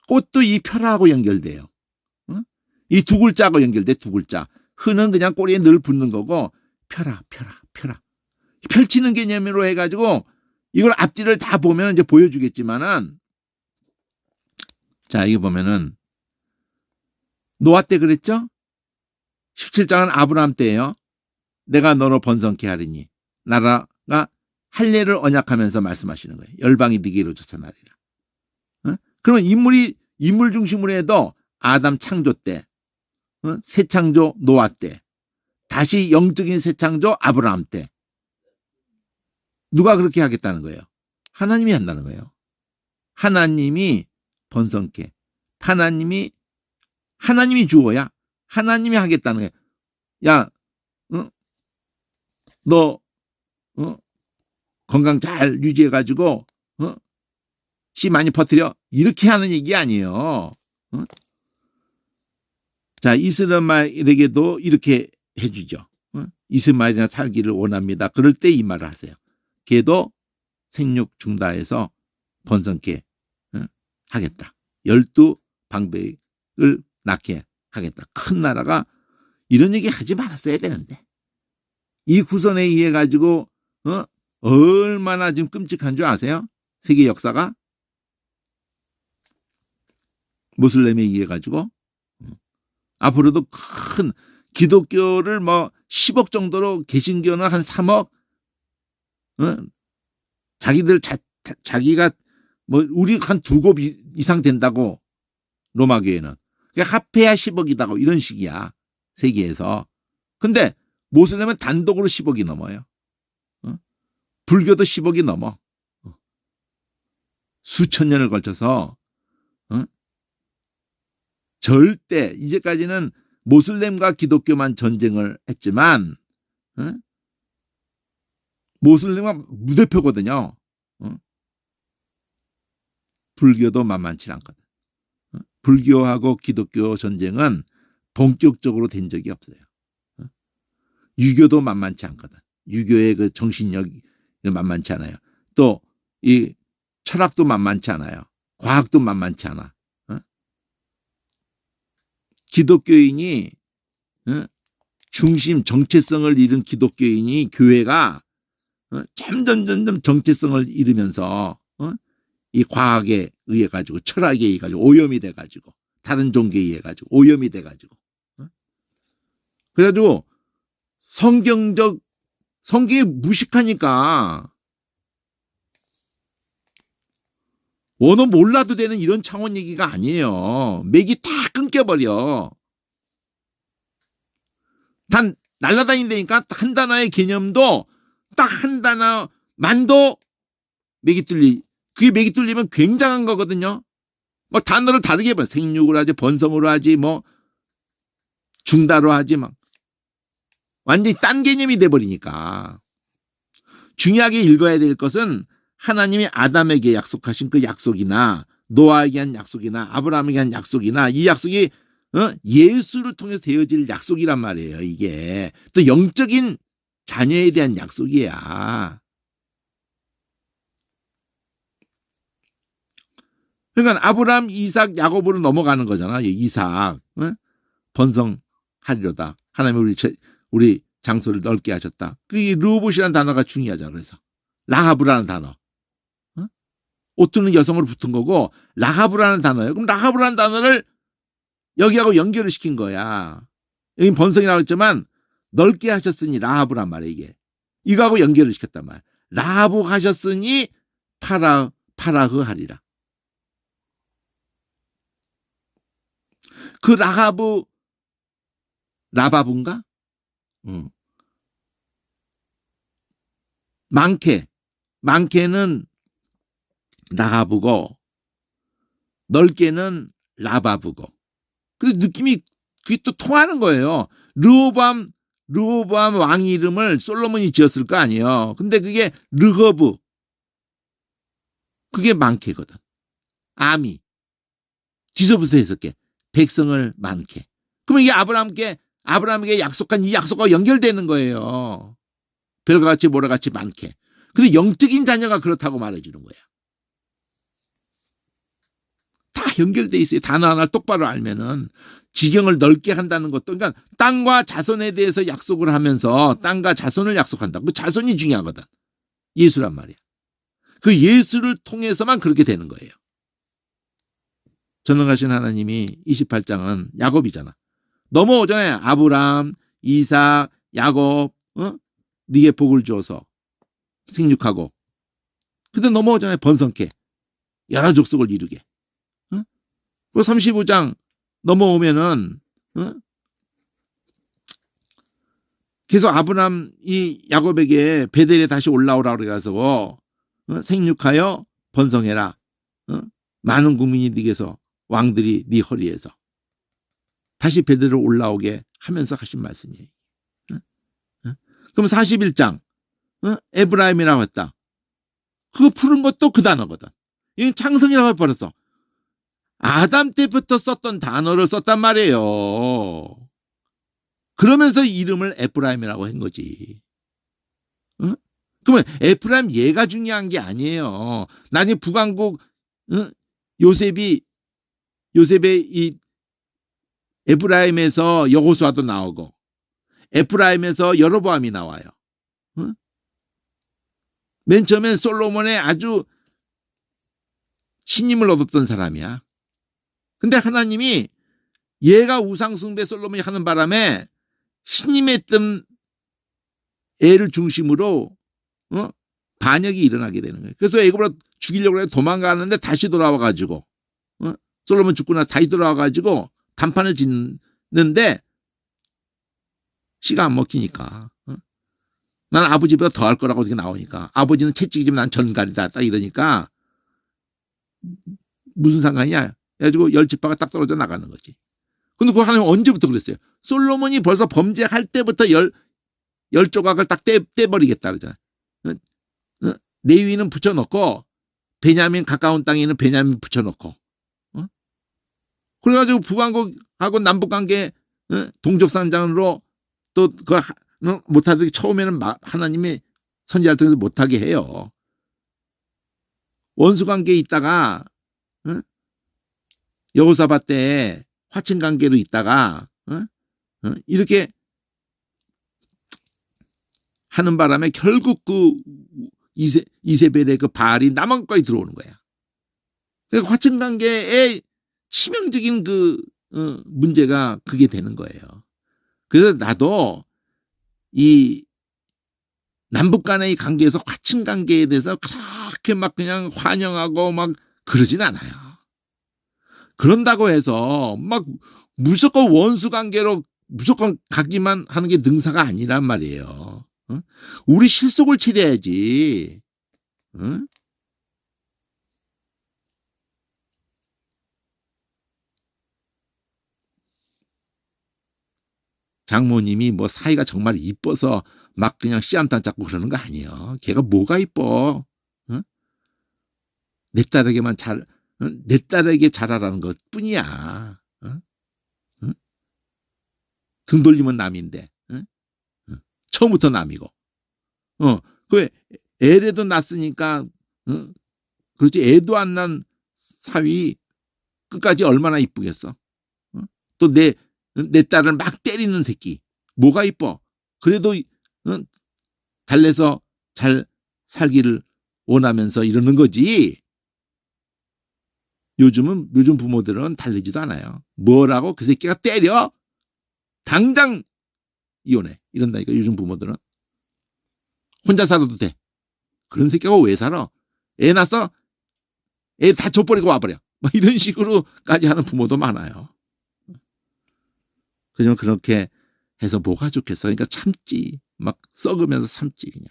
꽃도 이 펴라하고 연결돼요. 이 두 글자하고 연결돼. 두 글자. 흔은 그냥 꼬리에 늘 붙는 거고 펴라. 펼치는 개념으로 해가지고 이걸 앞뒤를 다 보면 이제 보여주겠지만은 자, 이거 보면은 노아 때 그랬죠? 17장은 아브라함 때예요. 내가 너로 번성케 하리니 나라가 할례를 언약하면서 말씀하시는 거예요. 열방이 네게로 쫓아나리라. 그러면 인물 중심으로 해도 아담 창조 때, 새 창조 노아 때, 다시 영적인 새 창조 아브라함 때. 누가 그렇게 하겠다는 거예요? 하나님이 한다는 거예요. 하나님이 번성케. 하나님이 주어야 하나님이 하겠다는 거예요. 야, 너 건강 잘 유지해가지고 씨 많이 퍼뜨려. 이렇게 하는 얘기 아니에요. 자, 이스마엘에게도 이렇게 해주죠. 이스마엘이나 살기를 원합니다. 그럴 때 이 말을 하세요. 걔도 생육 중다해서 번성케 하겠다. 12방백을 낳게 하겠다. 큰 나라가 이런 얘기 하지 말았어야 되는데. 이 구선에 의해 가지고 얼마나 지금 끔찍한 줄 아세요? 세계 역사가 모슬렘에 의해 가지고 앞으로도 큰 기독교를 뭐 10억 정도로 개신교는 한 3억 자기가 뭐 우리 한 2곱 이상 된다고 로마교회는 그러니까 합해야 10억이다고 이런 식이야 세계에서. 근데 모슬렘은 단독으로 10억이 넘어요. 불교도 10억이 넘어. 수천 년을 걸쳐서 절대 이제까지는 모슬렘과 기독교만 전쟁을 했지만 모슬렘은 무대표거든요. 불교도 만만치 않거든. 불교하고 기독교 전쟁은 본격적으로 된 적이 없어요. 유교도 만만치 않거든. 유교의 그 정신력이 만만치 않아요. 또 이 철학도 만만치 않아요. 과학도 만만치 않아. 기독교인이 중심 정체성을 잃은 기독교인이 교회가 점점 정체성을 잃으면서 이 과학에 의해 가지고 철학에 의해 가지고 오염이 돼 가지고 다른 종교에 의해 가지고 오염이 돼 가지고 그래가지고 성경이 무식하니까 원어 몰라도 되는 이런 차원 얘기가 아니에요. 맥이 다 끊겨버려. 단 날아다닌다니까 한 단어의 개념도 딱 한 단어만도 맥이 그게 맥이 뚫리면 굉장한 거거든요. 뭐 단어를 다르게 봐. 생육으로 하지, 번성으로 하지, 뭐 중다로 하지, 막 완전히 딴 개념이 돼버리니까. 중요하게 읽어야 될 것은 하나님이 아담에게 약속하신 그 약속이나 노아에게 한 약속이나 아브라함에게 한 약속이나 이 약속이 예수를 통해서 되어질 약속이란 말이에요. 이게 또 영적인 자녀에 대한 약속이야. 그러니까 아브라함, 이삭, 야곱으로 넘어가는 거잖아. 이삭 번성하리로다. 하나님이 우리 장소를 넓게 하셨다. 그게 르호봇이라는 단어가 중요하잖아. 그래서 라하브라는 단어. 옷 트는 여성으로 붙은 거고 라하브라는 단어예요. 그럼 라하브라는 단어를 여기하고 연결을 시킨 거야. 여기 번성이라고 했지만 넓게 하셨으니 라하브란 말이야. 이게 이거하고 연결을 시켰단 말이야. 라하브 하셨으니 파라흐 하리라. 그 라바브인가? 많게는 라하브고 넓게는 라바브고. 그래서 느낌이 그게 또 통하는 거예요. 르호보암 왕 이름을 솔로몬이 지었을 거 아니에요. 근데 그게 르허브, 그게 많게거든. 아미 뒤서부터 해석해. 백성을 많게. 그러면 이게 아브라함에게 약속한 이 약속과 연결되는 거예요. 별과 같이 모래같이 많게. 근데 영적인 자녀가 그렇다고 말해주는 거야. 다 연결돼 있어요. 단어 하나를 똑바로 알면은 지경을 넓게 한다는 것도, 그러니까 땅과 자손에 대해서 약속을 하면서 땅과 자손을 약속한다. 그 자손이 중요하거든. 예수란 말이야. 그 예수를 통해서만 그렇게 되는 거예요. 전능하신 하나님이 28장은 야곱이잖아. 넘어오잖아요. 아브람, 이삭, 야곱, 네게 복을 주어서 생육하고. 근데 넘어오잖아요. 번성케, 여러 족속을 이루게. 그 35장 넘어오면은 계속 아브람이 야곱에게 베델에 다시 올라오라 그래가지고 생육하여 번성해라. 많은 국민이 네게서 왕들이 네 허리에서. 다시 베드로 올라오게 하면서 하신 말씀이에요. 그럼 41장 에브라임이라고 했다. 그거 푸른 것도 그 단어거든. 이건 창성이라고 해버렸어. 아담 때부터 썼던 단어를 썼단 말이에요. 그러면서 이름을 에프라임이라고 한 거지. 그러면 에프라임 얘가 중요한 게 아니에요. 나중에 북왕국 요셉의 이 에프라임에서 여호수아도 나오고 에프라임에서 여로보암이 나와요. 맨 처음엔 솔로몬의 아주 신임을 얻었던 사람이야. 근데 하나님이 얘가 우상숭배 솔로몬이 하는 바람에 신임했던 애를 중심으로 반역이 일어나게 되는 거예요. 그래서 애굽으로 죽이려고 도망가는데 다시 돌아와가지고 솔로몬 죽고 나서 다시 돌아와가지고 단판을 짓는데 씨가 안 먹히니까 난 아버지보다 더 할 거라고 이렇게 나오니까 아버지는 채찍이지만 난 전갈이다 딱 이러니까 무슨 상관이냐 그래가지고 열지파가 딱 떨어져 나가는 거지. 근데 그 하나님 언제부터 그랬어요? 솔로몬이 벌써 범죄할 때부터 열 조각을 딱 떼버리겠다 그러잖아. 레위는 붙여놓고 베냐민 가까운 땅에 있는 베냐민 붙여놓고 그래가지고 북왕국하고 남북관계 동족산장으로 또 그 못하게 처음에는 하나님이 선지자를 통해서 못하게 해요. 원수관계에 있다가 여호사밧 때 화친관계로 있다가 이렇게 하는 바람에 결국 그 이세벨의 그 바알이 남한까지 들어오는 거야. 그러니까 화친관계의 치명적인 그 문제가 그게 되는 거예요. 그래서 나도 이 남북 간의 관계에서 화친 관계에 대해서 그렇게 막 그냥 환영하고 막 그러진 않아요. 그런다고 해서 막 무조건 원수 관계로 무조건 가기만 하는 게 능사가 아니란 말이에요. 우리 실속을 차려야지. 장모님이 뭐 사이가 정말 이뻐서 막 그냥 씨 한 탄 잡고 그러는 거 아니에요. 걔가 뭐가 이뻐? 내 딸에게만 내 딸에게 잘하라는 것 뿐이야. 등 돌리면 남인데. 처음부터 남이고. 그 애라도 낳았으니까 그렇지 애도 안 난 사위 끝까지 얼마나 이쁘겠어. 또 내 딸을 막 때리는 새끼 뭐가 이뻐. 그래도 달래서 잘 살기를 원하면서 이러는 거지. 요즘 부모들은 달래지도 않아요. 뭐라고 그 새끼가 때려? 당장 이혼해. 이런다니까 요즘 부모들은. 혼자 살아도 돼. 그런 새끼가 왜 살아? 애 낳았어? 애 다 줘버리고 와버려. 막 이런 식으로까지 하는 부모도 많아요. 그냥 그렇게 해서 뭐가 좋겠어. 그러니까 참지. 막 썩으면서 참지 그냥.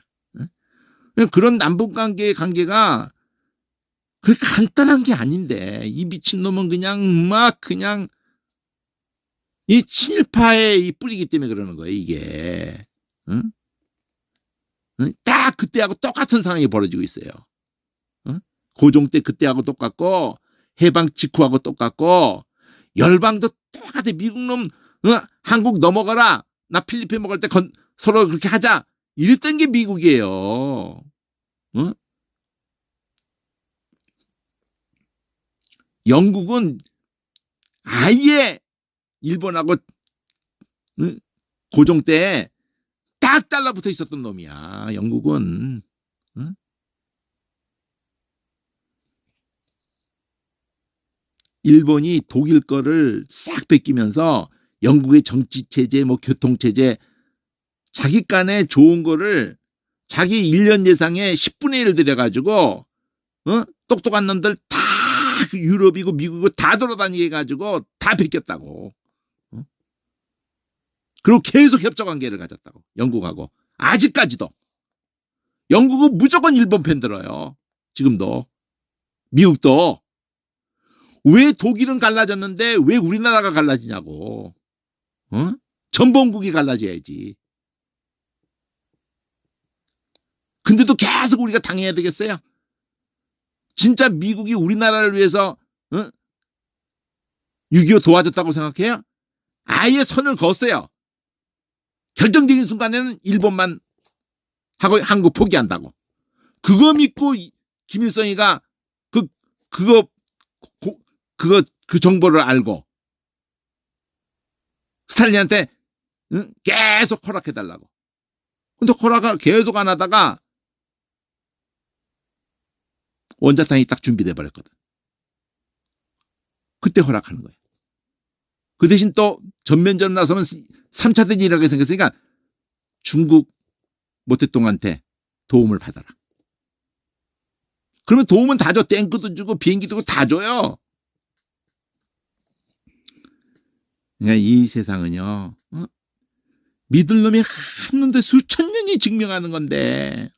그런 남북관계의 관계가 그렇게 간단한 게 아닌데 이 미친놈은 그냥 막 그냥 이 친일파의 이 뿌리기 때문에 그러는 거예요. 이게. 딱 그때하고 똑같은 상황이 벌어지고 있어요. 고종 때 그때하고 똑같고 해방 직후하고 똑같고 열방도 똑같아. 미국 놈 한국 넘어가라. 나 필리핀 먹을 때 서로 그렇게 하자. 이랬던 게 미국이에요. 영국은 아예 일본하고 고종 때 딱 달라붙어 있었던 놈이야. 영국은. 일본이 독일 거를 싹 뺏기면서 영국의 정치체제, 뭐 교통체제, 자기 간에 좋은 거를 자기 1년 예상에 10분의 1을 들여가지고, 똑똑한 놈들 다 유럽이고 미국이고 다 돌아다니게 해가지고 다 뺏겼다고. 그리고 계속 협조관계를 가졌다고. 영국하고. 아직까지도. 영국은 무조건 일본 편 들어요. 지금도. 미국도. 왜 독일은 갈라졌는데 왜 우리나라가 갈라지냐고. 어? 전범국이 갈라져야지. 근데도 계속 우리가 당해야 되겠어요? 진짜 미국이 우리나라를 위해서 6.25 도와줬다고 생각해요? 아예 선을 그었어요. 결정적인 순간에는 일본만 하고 한국 포기한다고. 그거 믿고 김일성이가 그거 그 정보를 알고 스탈린한테 계속 허락해달라고. 근데 허락을 계속 안 하다가 원자탄이 딱 준비돼 버렸거든. 그때 허락하는 거예요. 그 대신 또 전면전 나서면 3차 대전이라고 생겼으니까 중국 모택동한테 도움을 받아라. 그러면 도움은 다 줘. 탱크도 주고 비행기도 주고 다 줘요. 그러니까 이 세상은요. 믿을 놈이 없는데 수천 년이 증명하는 건데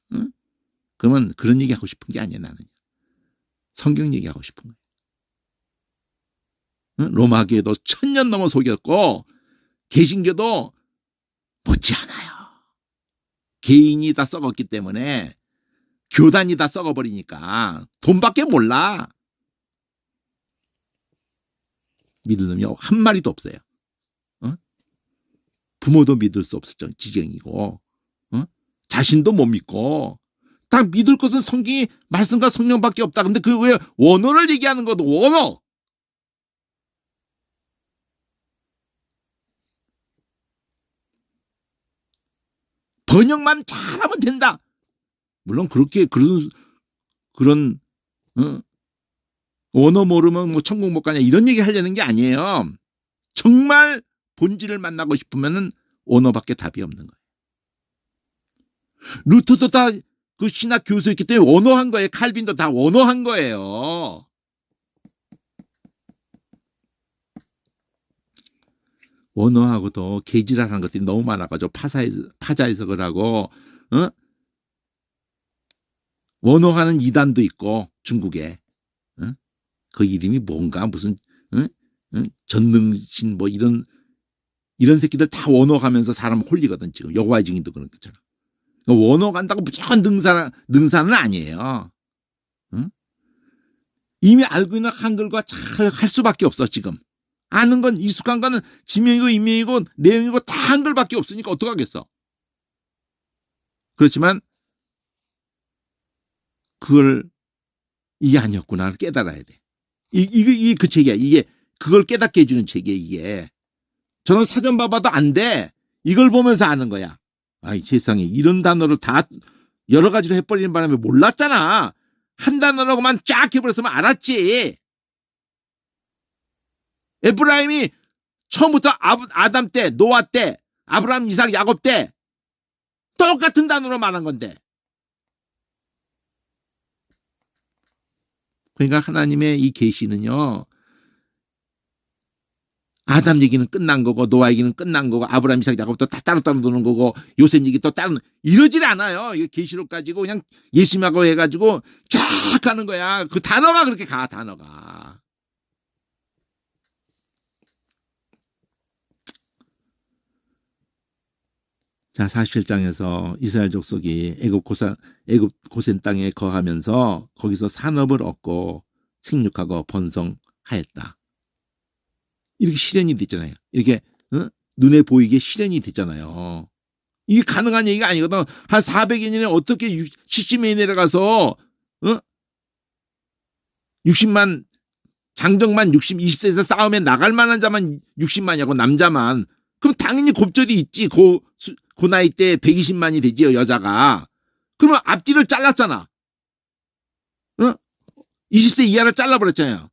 그러면 그런 얘기 하고 싶은 게 아니야 나는. 성경 얘기하고 싶은 거예요. 로마교회도 1000년 넘어 속였고 개신교도 못지않아요. 개인이 다 썩었기 때문에 교단이 다 썩어버리니까 돈밖에 몰라. 믿을 놈이 한 마리도 없어요. 부모도 믿을 수 없을 지경이고 자신도 못 믿고 딱 믿을 것은 성경이 말씀과 성령밖에 없다. 근데 그 왜 원어를 얘기하는 것도 원어. 번역만 잘하면 된다. 물론 그렇게 그런 원어 모르면 뭐 천국 못 가냐 이런 얘기 하려는 게 아니에요. 정말 본질을 만나고 싶으면은 원어밖에 답이 없는 거예요. 루터도 다 그 신학 교수였기 때문에 원어한 거예요. 칼빈도 다 원어한 거예요. 원어하고도 개지랄하는 것들이 너무 많아가지고 파자 해석을 하고 원어하는 이단도 있고 중국에 그 이름이 뭔가 무슨 전능신 뭐 이런 새끼들 다 원어가면서 사람 홀리거든. 지금 여호와의 증인도 그런 것처럼. 원어 간다고 무조건 능사는 아니에요. 이미 알고 있는 한글과 잘 할 수밖에 없어. 지금 아는 건 익숙한 거는 지명이고 인명이고 내용이고 다 한글밖에 없으니까 어떡하겠어. 그렇지만 그걸 이게 아니었구나를 깨달아야 돼. 이게 그 책이야. 이게 그걸 깨닫게 해주는 책이야. 이게 저는 사전 봐봐도 안 돼. 이걸 보면서 아는 거야. 아이 세상에 이런 단어를 다 여러 가지로 해버리는 바람에 몰랐잖아. 한 단어로만 쫙 해버렸으면 알았지. 에브라임이 처음부터 아담 때, 노아 때, 아브라함, 이삭, 야곱 때 똑같은 단어로 말한 건데. 그러니까 하나님의 이 계시는요. 아담 얘기는 끝난 거고 노아 얘기는 끝난 거고 아브라함, 이삭, 야곱도 다 따로따로 노는 거고 요셉 얘기 또 따로 이러질 않아요. 이거 계시록 가지고 그냥 예심하고 해가지고 쫙 가는 거야. 그 단어가 그렇게 가. 단어가. 자 47장에서 이스라엘 족속이 애굽 고센 땅에 거하면서 거기서 산업을 얻고 생육하고 번성하였다. 이렇게 실현이 됐잖아요. 이렇게 눈에 보이게 실현이 됐잖아요. 이게 가능한 얘기가 아니거든. 한 400여 년에 어떻게 70년에 내려가서 60만 장정만 20세에서 싸움에 나갈 만한 자만 60만이고 남자만. 그럼 당연히 곱절이 있지. 그 나이 때 120만이 되지요. 여자가. 그러면 앞뒤를 잘랐잖아. 20세 이하를 잘라버렸잖아요.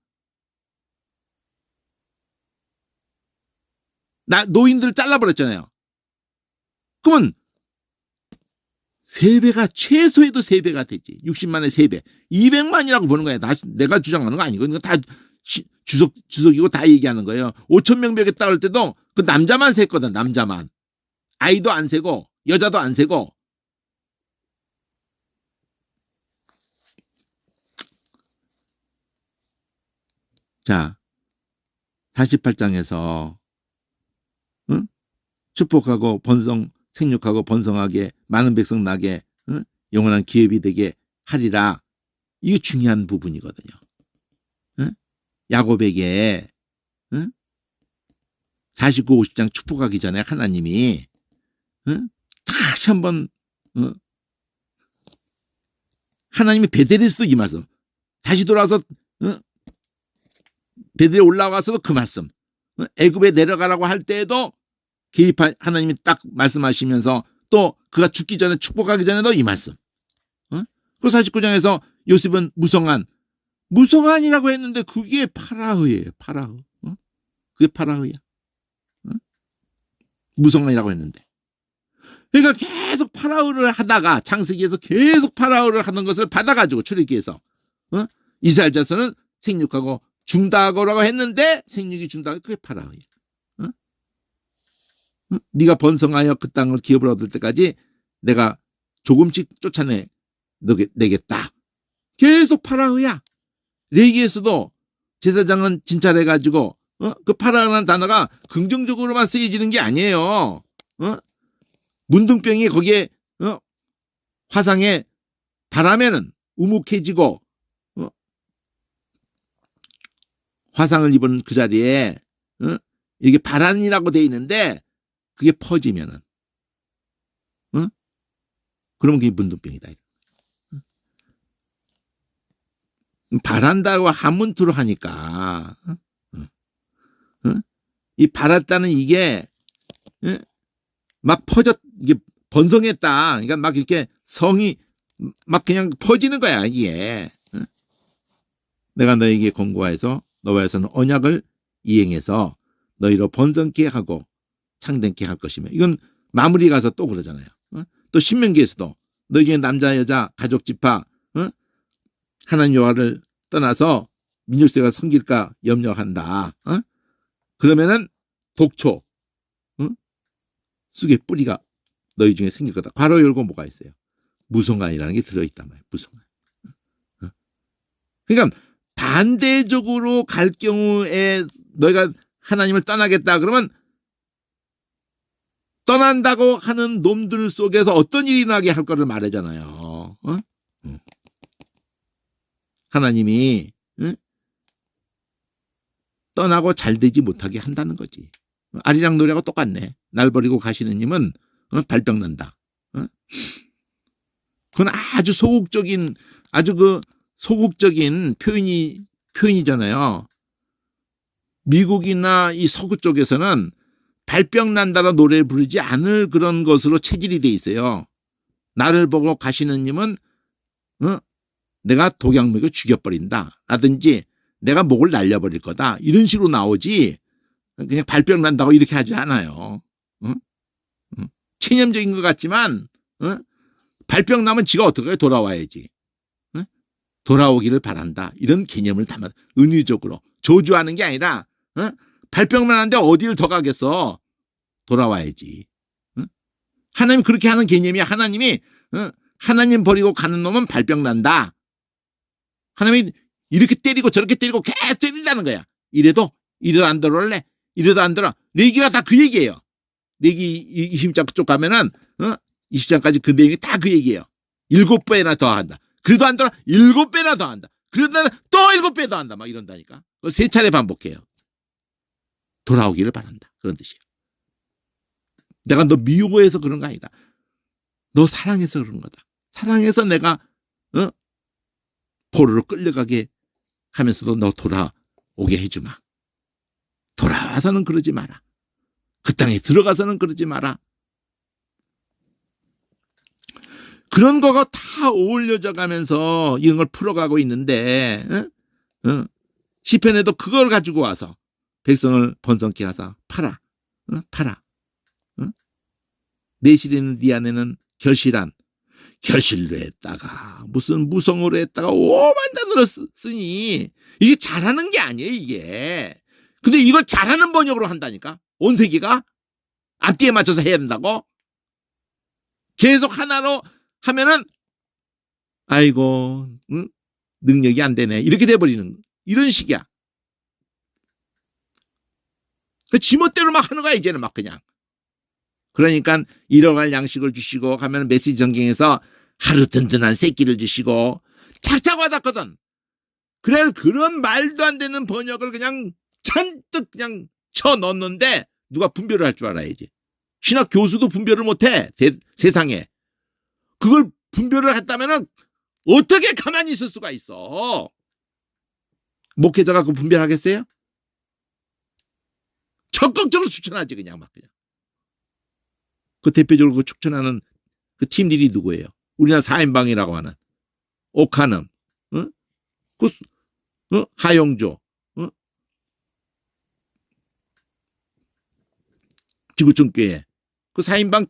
노인들 잘라버렸잖아요. 그러면 3배가 최소에도 3배가 되지. 60만에 3배. 200만이라고 보는 거야. 내가 주장하는 거 아니고 이거 다 주석이고 다 얘기하는 거예요. 5,000명 벽에 따를 때도 그 남자만 셌거든. 남자만. 아이도 안 세고 여자도 안 세고. 자 48장에서 축복하고 생육하고 번성하게 많은 백성 나게 영원한 기업이 되게 하리라. 이게 중요한 부분이거든요. 야곱에게 49, 50장 축복하기 전에 하나님이 다시 한번 하나님이 베델에서도 이 말씀, 다시 돌아와서 베델에 올라가서도 그 말씀, 애굽에 내려가라고 할 때에도 하나님이 딱 말씀하시면서 또 그가 죽기 전에 축복하기 전에도 이 말씀. 그 49장에서 요셉은 무성한이라고 했는데 그게 파라흐예요. 파라흐. 그게 파라흐야. 무성한이라고 했는데. 그러니까 계속 파라흐를 하다가 창세기에서 계속 파라흐를 하는 것을 받아가지고 출애굽기에서 이스라엘 자손은 생육하고 중다하고라고 했는데 생육이 중다하고 그게 파라흐야. 네가 번성하여 그 땅을 기업을 얻을 때까지 내가 조금씩 쫓아내 내겠다. 계속 파라흐야. 레위기에서도 제사장은 진찰해가지고 그 파라흐라는 단어가 긍정적으로만 쓰여지는 게 아니에요. 문둥병이 거기에 화상에 바람에는 우묵해지고 화상을 입은 그 자리에 이게 바람이라고 돼 있는데 그게 퍼지면은 그러면 그게 문둥병이다. 바란다고 한문투로 하니까 이 바랐다는 이게 막 이게 번성했다. 그러니까 막 이렇게 성이 막 그냥 퍼지는 거야 이게. 내가 너에게 권고하여서 너와에서는 언약을 이행해서 너희로 번성케 하고 창대케 할 것이며, 이건 마무리 가서 또 그러잖아요. 또 신명기에서도 너희 중에 남자 여자 가족 지파 하나님 여호와를 떠나서 민족세가 섬길까 염려한다. 그러면은 독초 쑥의 뿌리가 너희 중에 생길 거다. 괄호 열고 뭐가 있어요? 무성한이라는 게 들어있단 말이에요. 무성한. 그러니까 반대적으로 갈 경우에 너희가 하나님을 떠나겠다 그러면 떠난다고 하는 놈들 속에서 어떤 일이 나게 할 거를 말하잖아요. 하나님이 떠나고 잘 되지 못하게 한다는 거지. 아리랑 노래하고 똑같네. 날 버리고 가시는 님은 발병 난다. 그건 아주 소극적인 표현이잖아요. 미국이나 이 서구 쪽에서는 발병 난다라 노래를 부르지 않을 그런 것으로 체질이 돼 있어요. 나를 보고 가시는 님은 내가 독약 먹여 죽여버린다 라든지 내가 목을 날려버릴 거다 이런 식으로 나오지 그냥 발병 난다고 이렇게 하지 않아요. 체념적인 것 같지만 발병 나면 지가 어떻게 돌아와야지. 돌아오기를 바란다 이런 개념을 담아 은유적으로 조주하는 게 아니라 발병만 하는데 어디를 더 가겠어. 돌아와야지. 하나님 그렇게 하는 개념이야. 하나님이 하나님 버리고 가는 놈은 발병 난다. 하나님이 이렇게 때리고 저렇게 때리고 계속 때린다는 거야. 이래도 안 들어올래? 이래도 안 들어. 레위기가 다 그 얘기예요. 레위기 20장 그쪽 가면은 20장까지 그 내용이 다 그 얘기예요. 7배나 더 한다. 그래도 안 들어. 7배나 더 한다. 그러다 또 7배 더 한다. 막 이런다니까. 3차례 반복해요. 돌아오기를 바란다. 그런 뜻이에요. 내가 너 미워해서 그런 거 아니다. 너 사랑해서 그런 거다. 사랑해서 내가 포로로 끌려가게 하면서도 너 돌아오게 해주마. 돌아와서는 그러지 마라. 그 땅에 들어가서는 그러지 마라. 그런 거가 다 어울려져 가면서 이런 걸 풀어가고 있는데 시편에도 그걸 가지고 와서 백성을 번성케 하사 팔아. 내 시대는 네 안에는 결실로 했다가 무슨 무성으로 했다가 오만 단어로 쓰니 이게 잘하는 게 아니에요 이게. 근데 이걸 잘하는 번역으로 한다니까. 온 세계가 앞뒤에 맞춰서 해야 된다고. 계속 하나로 하면은 아이고 능력이 안 되네 이렇게 돼버리는 이런 식이야. 그 지멋대로 막 하는 거야 이제는 막 그냥. 그러니까 일어날 양식을 주시고 가면 메시지 전경에서 하루 든든한 새끼를 주시고 착착 와닿거든. 그래서 그런 말도 안 되는 번역을 그냥 잔뜩 그냥 쳐넣는데 누가 분별을 할 줄 알아야지. 신학 교수도 분별을 못해. 세상에. 그걸 분별을 했다면 어떻게 가만히 있을 수가 있어. 목회자가 그 분별하겠어요? 적극적으로 추천하지 그냥 막 그냥. 그 대표적으로 그 추천하는 그 팀들이 누구예요? 우리나라 4인방이라고 하는 오카넘, 어? 그, 하용조, 지구촌교회 그 4인방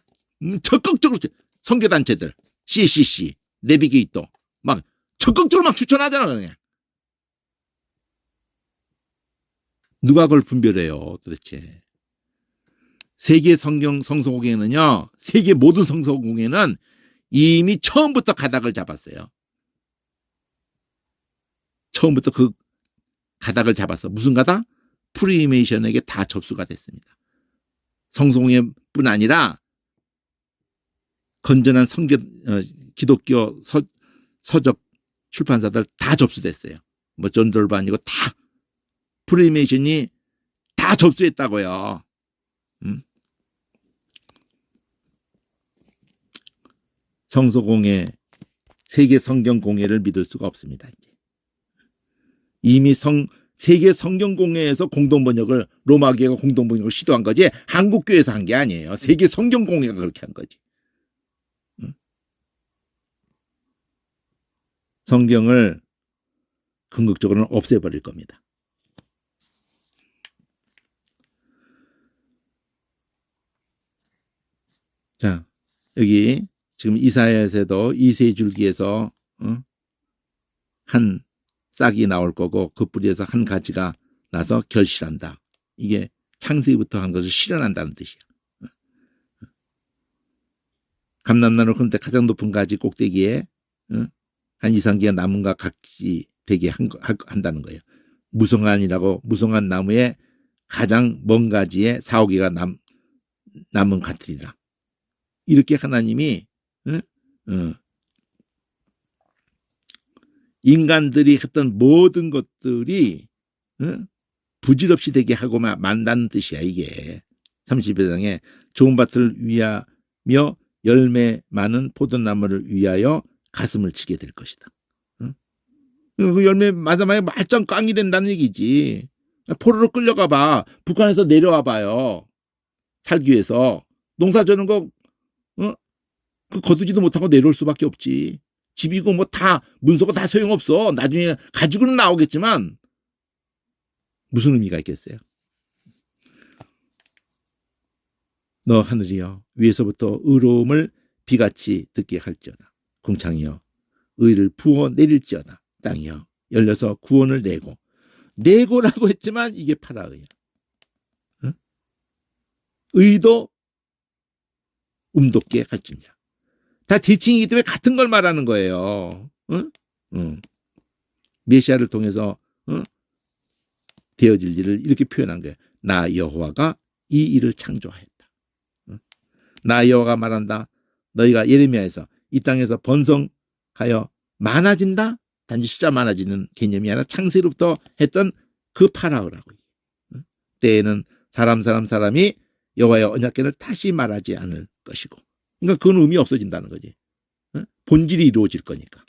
적극적으로 선교단체들 CCC, 내비게이터 막 적극적으로 막 추천하잖아 그냥. 누가 그걸 분별해요 도대체. 세계 성경 성서공회는요. 세계 모든 성서공회는 이미 처음부터 가닥을 잡았어요. 처음부터 그 가닥을 잡았어. 무슨 가닥? 프리메이션에게 다 접수가 됐습니다. 성서공회뿐 아니라 건전한 기독교 서적 출판사들 다 접수됐어요. 뭐 존 돌반이고 다 프리메이션이 다 접수했다고요. 성서공회, 세계 성경공회를 믿을 수가 없습니다. 이미 세계 성경공회에서 공동번역을 로마교회가 공동번역을 시도한 거지 한국교회에서 한 게 아니에요. 세계 성경공회가 그렇게 한 거지. 성경을 궁극적으로는 없애버릴 겁니다. 자, 여기 지금 이사야에서도 이세줄기에서 한 싹이 나올 거고 그 뿌리에서 한 가지가 나서 결실한다. 이게 창세기부터 한 것을 실현한다는 뜻이야. 감람나무 그런데 가장 높은 가지 꼭대기에 한 2~3개의 나무가 같이 되게 한다는 거예요. 무성한 나무에 가장 먼 가지에 4~5개가 남은 같으리라. 이렇게 하나님이 인간들이 했던 모든 것들이 부질없이 되게 하고 만다는 뜻이야 이게. 30회장에 좋은 밭을 위하며 열매 많은 포도나무를 위하여 가슴을 치게 될 것이다. 그 열매 맞아마야 말짱 깡이 된다는 얘기지. 포로로 끌려가 봐. 북한에서 내려와 봐요. 살기 위해서. 농사 저는 거 그 거두지도 못하고 내려올 수밖에 없지. 집이고 뭐 다 문서가 다 소용없어. 나중에 가지고는 나오겠지만 무슨 의미가 있겠어요? 너 하늘이여 위에서부터 의로움을 비같이 듣게 할지어다. 궁창이여 의를 부어 내릴지어다. 땅이여 열려서 구원을 내고라고 했지만 이게 파라의야. 의도 음돋게 할지니라. 다 대칭이기 때문에 같은 걸 말하는 거예요. 메시아를 통해서 되어질 일을 이렇게 표현한 거예요. 나 여호와가 이 일을 창조하였다. 나 여호와가 말한다. 너희가 예레미야에서 이 땅에서 번성하여 많아진다. 단지 숫자 많아지는 개념이 아니라 창세로부터 했던 그 파라오라고. 때에는 사람이 여호와의 언약궤를 다시 말하지 않을 것이고. 그러니까 그건 의미 없어진다는 거지. 본질이 이루어질 거니까.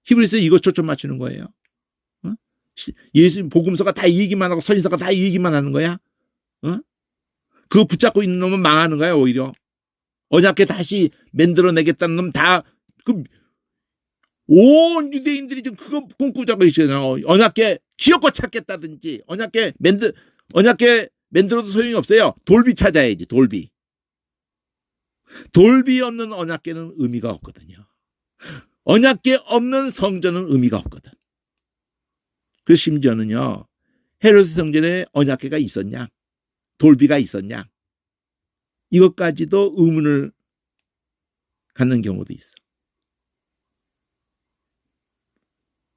히브리서에 이것 초점 맞추는 거예요. 예수 복음서가 다 이 얘기만 하고 서신서가 다 이 얘기만 하는 거야. 그거 붙잡고 있는 놈은 망하는 거야 오히려. 언약궤 다시 만들어내겠다는 놈 다 온 유대인들이 지금 그거 꿈꾸자고 있어요. 언약궤 기어코 찾겠다든지 언약궤 만들어도 소용이 없어요. 돌비 찾아야지. 돌비 없는 언약궤는 의미가 없거든요. 언약궤 없는 성전은 의미가 없거든. 그 심지어는요. 헤로스 성전에 언약궤가 있었냐? 돌비가 있었냐? 이것까지도 의문을 갖는 경우도 있어.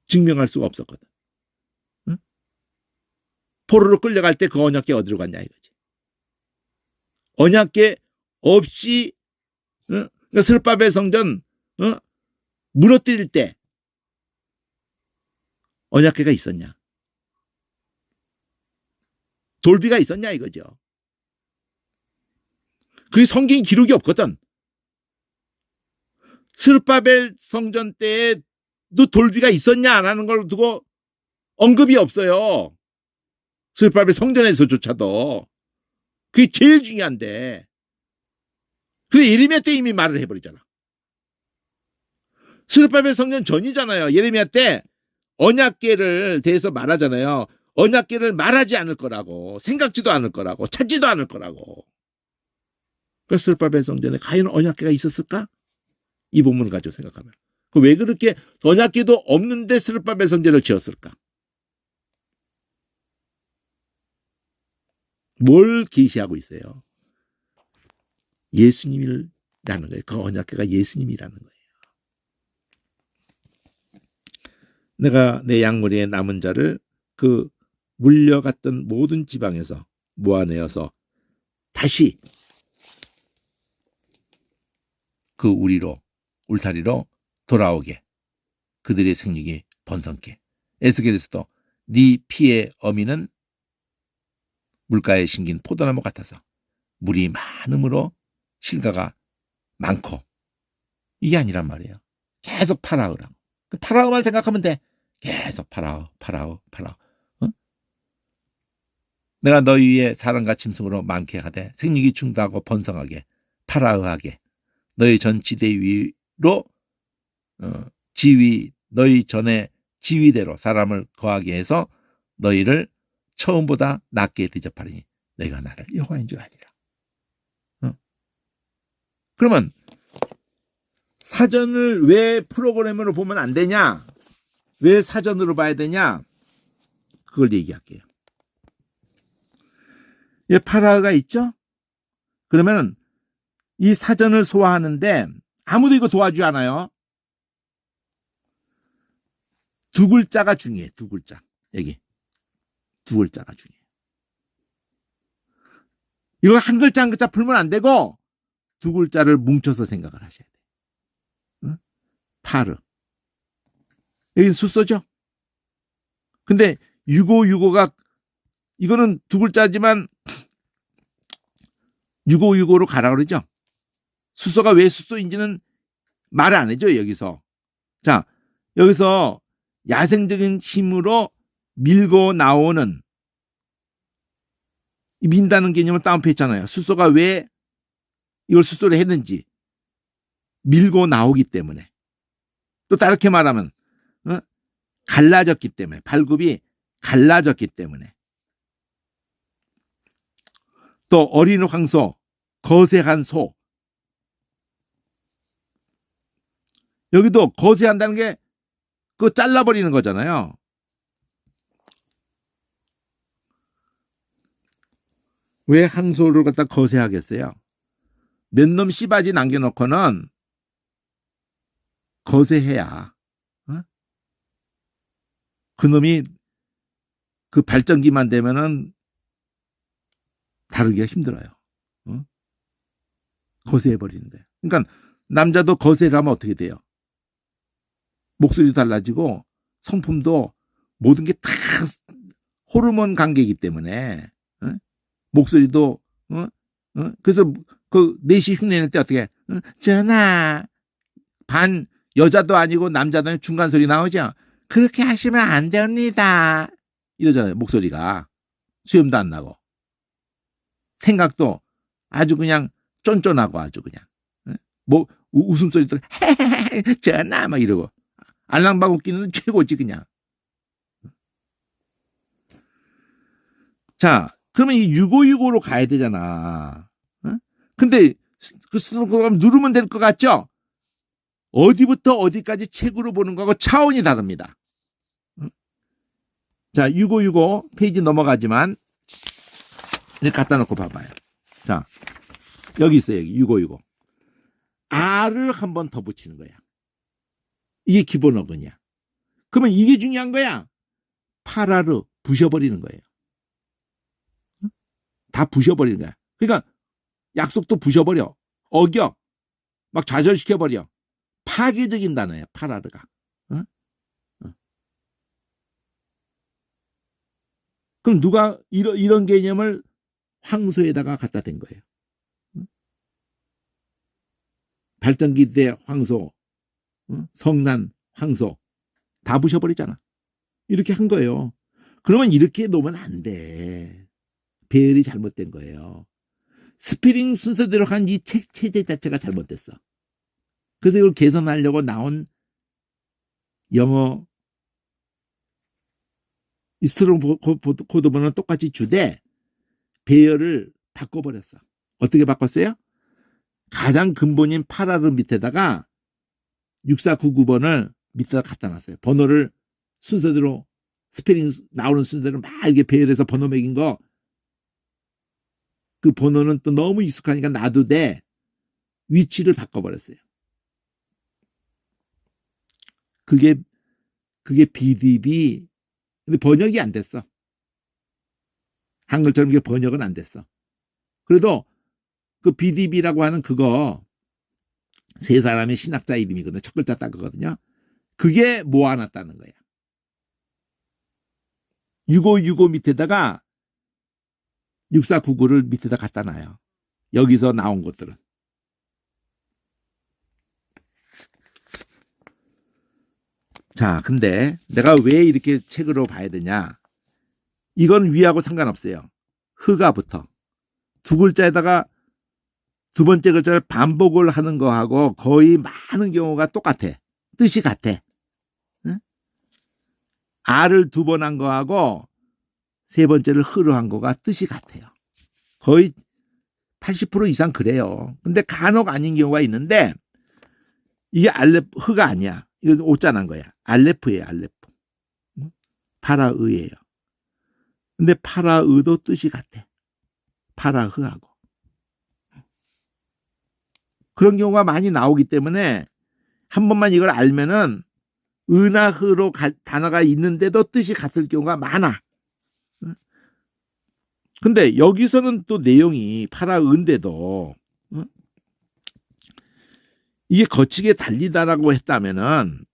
증명할 수가 없었거든. 응? 포로로 끌려갈 때 그 언약궤 어디로 갔냐 이거지. 언약궤 없이 그러니까 스룹바벨 성전 무너뜨릴 때 언약궤가 있었냐? 돌비가 있었냐 이거죠. 그게 성경에 기록이 없거든. 스룹바벨 성전 때에도 돌비가 있었냐 안 하는 걸 두고 언급이 없어요. 스룹바벨 성전에서조차도. 그게 제일 중요한데. 그게 예레미야 때 이미 말을 해버리잖아. 스룹바벨 성전 전이잖아요. 예레미야 때 언약궤를 대해서 말하잖아요. 언약궤를 말하지 않을 거라고, 생각지도 않을 거라고, 찾지도 않을 거라고. 그 스룹바벨 성전에 과연 언약궤가 있었을까? 이 본문을 가지고 생각하면. 왜 그렇게 언약궤도 없는데 스룹바벨 성전을 지었을까? 뭘 계시하고 있어요? 예수님이라는 거예요. 그 언약궤가 예수님이라는 거예요. 내가 내 양머리에 남은 자를 그 물려갔던 모든 지방에서 모아내어서 다시 그 울타리로 돌아오게, 그들의 생육이 번성케. 에스겔에서도 네 피의 어미는 물가에 심긴 포도나무 같아서 물이 많음으로 실과가 많고, 이게 아니란 말이에요. 계속 파라오라고. 파라오만 생각하면 돼. 계속 파라오. 내가 너희 위에 사람과 짐승으로 많게 하되 생육이 충도하고 번성하게 파라오하게 너희 전 지대 위로 너희 전에 지위대로 사람을 거하게 해서 너희를 처음보다 낮게 대접하리니 너희가 나를 여호와인 줄 아니라. 그러면 사전을 왜 프로그램으로 보면 안 되냐? 왜 사전으로 봐야 되냐? 그걸 얘기할게요. 파라오가 있죠? 그러면 이 사전을 소화하는데 아무도 이거 도와주지 않아요. 두 글자가 중요해. 두 글자. 여기. 두 글자가 중요해. 이거 한 글자 한 글자 풀면 안 되고 두 글자를 뭉쳐서 생각을 하셔야 돼. 응? 파르. 여기는 숫소죠? 근데 6565가 이거는 두 글자지만 6565로 가라 그러죠? 숫소가 왜 숫소인지는 말을 안 해줘요, 여기서. 자, 여기서 야생적인 힘으로 밀고 나오는, 민다는 개념을 다운표 했잖아요. 숫소가 왜 이걸 숫소를 했는지. 밀고 나오기 때문에. 또 다르게 말하면 갈라졌기 때문에. 발굽이 갈라졌기 때문에. 또 어린 황소, 거세한 소. 여기도 거세한다는 게 그거 잘라버리는 거잖아요. 왜 항소를 갖다 거세하겠어요? 몇 놈 씨바지 남겨놓고는 거세해야 그놈이 그 발전기만 되면은 다루기가 힘들어요. 거세해버리는 거예요. 그러니까 남자도 거세를 하면 어떻게 돼요? 목소리도 달라지고 성품도 모든 게 다 호르몬 관계이기 때문에 목소리도 그래서 그 넷이 흉내낼 때 어떻게 전하 반 여자도 아니고 남자도 아니고 중간 소리 나오죠. 그렇게 하시면 안 됩니다. 이러잖아요. 목소리가 수염도 안 나고 생각도 아주 그냥 쫀쫀하고 아주 그냥 뭐 웃음소리도 전하 막 이러고 알랑방 웃기는 최고지 그냥. 자, 그러면 이 6565로 가야 되잖아. 근데 그 스노우그램 누르면 될 것 같죠? 어디부터 어디까지 책으로 보는 거하고 차원이 다릅니다. 자, 6565 페이지 넘어가지만 이렇게 갖다 놓고 봐봐요. 자, 여기 있어요. 여기 6565. R을 한 번 더 붙이는 거야. 이게 기본 어근이야. 그러면 이게 중요한 거야. 파라르 부셔버리는 거예요. 다 부셔버리는 거야. 그러니까 약속도 부셔버려. 어겨. 막 좌절시켜버려. 파괴적인 단어예요. 파라르가. 어? 어. 그럼 누가 이런 개념을 황소에다가 갖다 댄 거예요. 발전기 대 황소, 성난 황소 다 부셔버리잖아. 이렇게 한 거예요. 그러면 이렇게 놓으면 안 돼. 배열이 잘못된 거예요. 스피링 순서대로 한 이 책 체제 자체가 잘못됐어. 그래서 이걸 개선하려고 나온 영어 스트롱 코드본은 똑같이 주되 배열을 바꿔버렸어. 어떻게 바꿨어요? 가장 근본인 파라르 밑에다가 6499번을 밑에다 갖다 놨어요. 번호를 순서대로 스페링 나오는 순서대로 막 이렇게 배열해서 번호 매긴 거, 그 번호는 또 너무 익숙하니까 놔두되 위치를 바꿔버렸어요. 그게 BDB. 근데 번역이 안 됐어. 한글처럼 이게 번역은 안 됐어. 그래도 그 BDB라고 하는 그거 세 사람의 신학자 이름이거든요. 첫 글자 딴 거거든요. 그게 모아놨다는 거야. 6565 밑에다가 6499를 밑에다 갖다 놔요. 여기서 나온 것들은. 자, 근데 내가 왜 이렇게 책으로 봐야 되냐? 이건 위하고 상관없어요. 흐가부터. 두 글자에다가 두 번째 글자를 반복을 하는 거하고 거의 많은 경우가 똑같아. 뜻이 같아. 응? R을 두 번 한 거하고 세 번째를 흐로 한 거가 뜻이 같아요. 거의 80% 이상 그래요. 근데 간혹 아닌 경우가 있는데 이게 흐가 아니야. 이건 오자난 거야. 알레프예요. 알레프. 파라의예요. 근데 파라의도 뜻이 같아. 파라흐하고. 그런 경우가 많이 나오기 때문에 한 번만 이걸 알면은 의나 흐로 단어가 있는데도 뜻이 같을 경우가 많아. 근데 여기서는 또 내용이 파라의인데도 이게 거치게 달리다라고 했다면은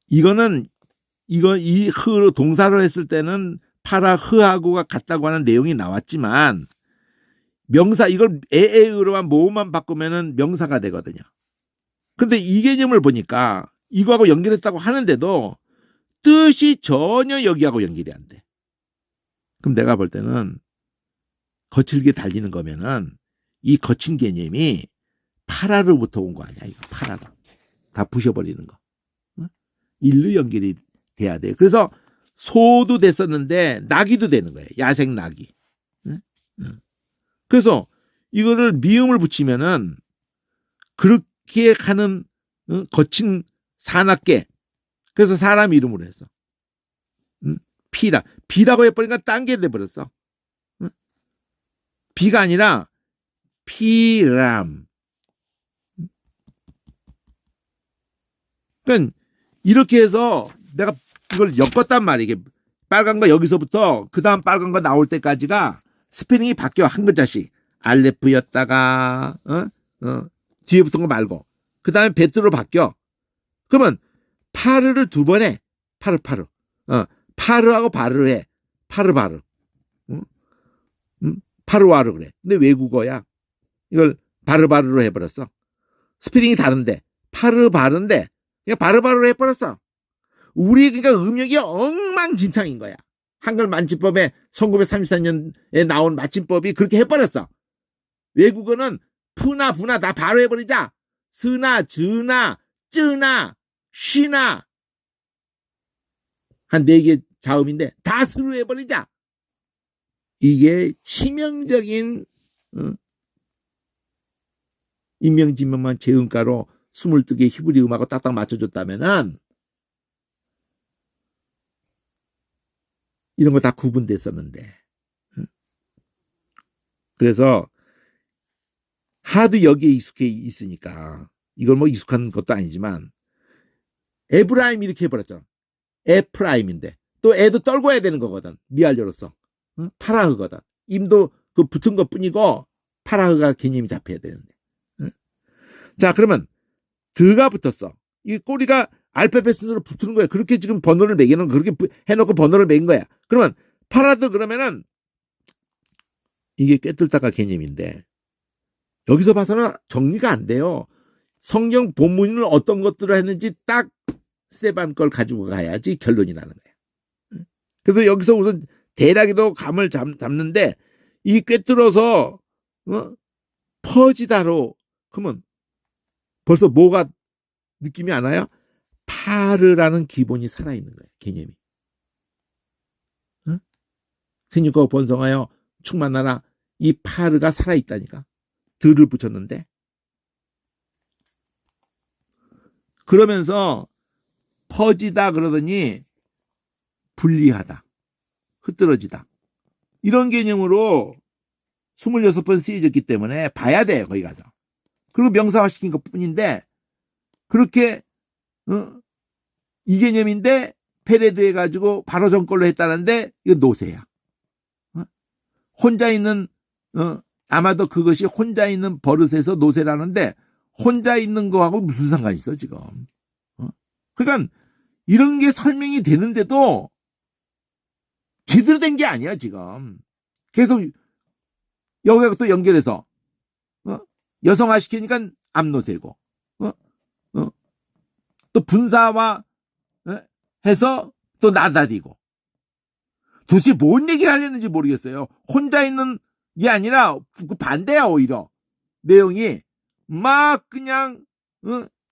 이거는 이 흐로 동사로 했을 때는 파라흐하고가 같다고 하는 내용이 나왔지만 명사 이걸 에에으로만 모음만 바꾸면은 명사가 되거든요. 근데 이 개념을 보니까 이거하고 연결했다고 하는데도 뜻이 전혀 여기하고 연결이 안 돼. 그럼 내가 볼 때는 거칠게 달리는 거면은 이 거친 개념이 파라로부터 온 거 아니야. 이거 파라로. 다 부셔버리는 거. 응? 일로 연결이 돼야 돼. 그래서 소도 됐었는데 나귀도 되는 거예요. 야생 나귀. 응? 응. 그래서 이거를 미음을 붙이면은 그렇게 가는 거친 사납게. 그래서 사람 이름으로 했어. 비라고 해버리니까 딴 게 돼버렸어. 비가 아니라 피람. 그러니까 이렇게 해서 내가 이걸 엮었단 말이야. 이게 빨간 거 여기서부터 그 다음 빨간 거 나올 때까지가 스페링이 바뀌어. 한 글자씩. 알레프였다가 뒤에 붙은 거 말고 그 다음에 베트로 바뀌어. 그러면 파르를 두 번 해. 파르. 파르하고 바르를 해. 파르. 파르와르 그래. 근데 외국어야. 이걸 바르바르로 해버렸어. 스페링이 다른데 파르바르인데 그냥 바르바르로 해버렸어. 우리 그러니까 음역이 엉망진창인 거야. 한글 만집법에 1934년에 나온 맞춤법이 그렇게 해버렸어. 외국어는 푸나 부나 다 바로 해버리자. 스나 즈나 쯔나 쉬나 한 4개 자음인데 다 스로 해버리자. 이게 치명적인 인명지명만 재음가로 22개 히브리 음하고 딱딱 맞춰줬다면은 이런 거 다 구분됐었는데. 그래서 하도 여기에 익숙해 있으니까 이걸 뭐 익숙한 것도 아니지만 에브라임 이렇게 해버렸잖아. 에프라임인데 또 애도 떨궈야 되는 거거든. 미알료로서. 파라흐거든. 임도 그 붙은 것 뿐이고 파라흐가 개념이 잡혀야 되는데. 응? 자, 그러면 드가 붙었어. 이 꼬리가 알파벳 순으로 붙는 거야. 그렇게 지금 번호를 매기는 그렇게 해놓고 번호를 매긴 거야. 그러면 파라드 그러면은 이게 꿰뚫다가 개념인데 여기서 봐서는 정리가 안 돼요. 성경 본문을 어떤 것들을 했는지 딱 스테반 걸 가지고 가야지 결론이 나는 거야. 그래서 여기서 우선 대략에도 감을 잡는데 이 꿰뚫어서 퍼지다로 그러면 벌써 뭐가 느낌이 안 와요? 파르라는 기본이 살아있는 거예요. 개념이. 생육하고 번성하여 충만하라. 이 파르가 살아있다니까. 들을 붙였는데 그러면서 퍼지다 그러더니 분리하다. 흐트러지다. 이런 개념으로 26번 쓰여졌기 때문에 봐야 돼요. 거기 가서. 그리고 명사화시킨 것뿐인데 그렇게 이 개념인데 페레드 해가지고 바로 전걸로 했다는데 이거 노세야. 혼자 있는 아마도 그것이 혼자 있는 버릇에서 노세라는데 혼자 있는 거하고 무슨 상관이 있어 지금. 그러니까 이런 게 설명이 되는데도 제대로 된 게 아니야 지금. 계속 여기가 또 연결해서 여성화 시키니까 암노세고 또 분사화 해서 또 나다리고 도대체 뭔 얘기를 하려는지 모르겠어요. 혼자 있는 게 아니라 그 반대야. 오히려 내용이 막 그냥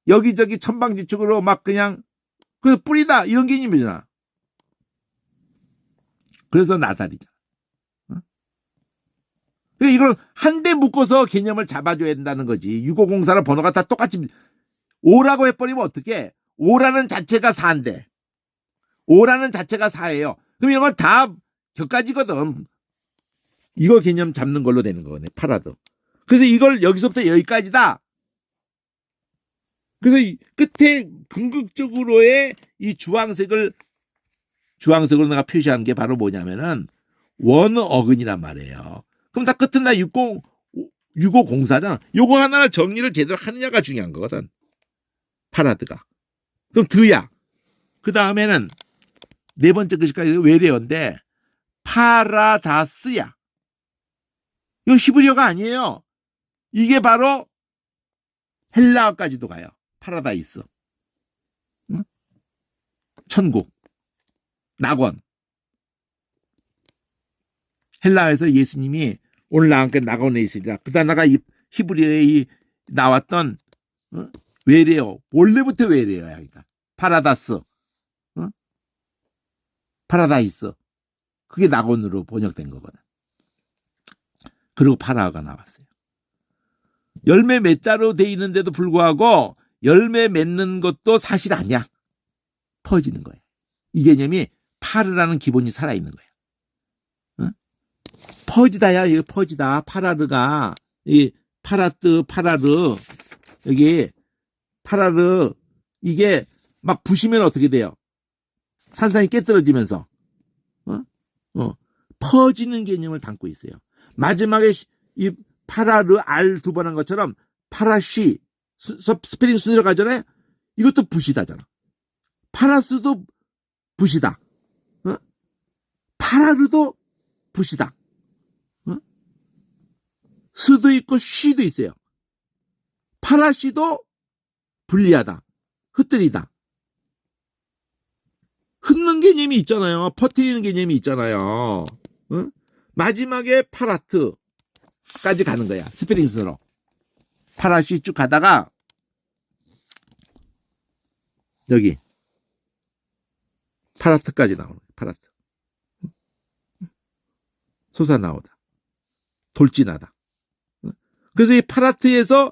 여기저기 천방지축으로 막 그냥 그 뿌리다 이런 개념이잖아. 그래서 나다리잖아. 이걸 한데 묶어서 개념을 잡아줘야 된다는 거지. 6504는 번호가 다 똑같이 5라고 해버리면 어떡해. 5라는 자체가 4인데 5라는 자체가 4예요. 그럼 이런 건 다 격가지거든. 이거 개념 잡는 걸로 되는 거네. 파라도. 그래서 이걸 여기서부터 여기까지다. 그래서 이 끝에 궁극적으로의 이 주황색으로 내가 표시한 게 바로 뭐냐면은 원어근이란 말이에요. 그럼 다 끝은 다 6504잖아. 요거 하나를 정리를 제대로 하느냐가 중요한 거거든. 파라드가. 그럼 드야. 그 다음에는 네 번째 글씨까지 외래어인데 파라다스야. 이거 히브리어가 아니에요. 이게 바로 헬라어까지도 가요. 파라다이스. 응? 천국. 낙원. 헬라에서 예수님이 오늘 나와 함께 낙원에 있으리라. 그 단어가 이 히브리어에 나왔던 외래어. 원래부터 외래어야. 그러니까. 파라다스. 파라다이스. 그게 낙원으로 번역된 거거든. 그리고 파라가 나왔어요. 열매 맺다로 돼 있는데도 불구하고 열매 맺는 것도 사실 아니야. 퍼지는 거예요. 이 개념이 파르라는 기본이 살아있는 거예요. 퍼지다야. 이거 퍼지다. 파라르가 이 파라뜨 파라르 여기 파라르 이게 막 부시면 어떻게 돼요? 산산이 깨떨어지면서 퍼지는 개념을 담고 있어요. 마지막에 이 파라르 알 두 번 한 것처럼 파라시 스페링 순으로 가잖아요. 이것도 부시다잖아. 파라스도 부시다. 파라르도 부시다. 스도 있고 쉬도 있어요. 파라시도 분리하다. 흩뜨리다. 흩는 개념이 있잖아요. 퍼뜨리는 개념이 있잖아요. 마지막에 파라트까지 가는 거야. 스페링스로. 파라시 쭉 가다가 여기 파라트까지 나오는 거야. 파라트. 솟아나오다. 돌진하다. 그래서 이 파라트에서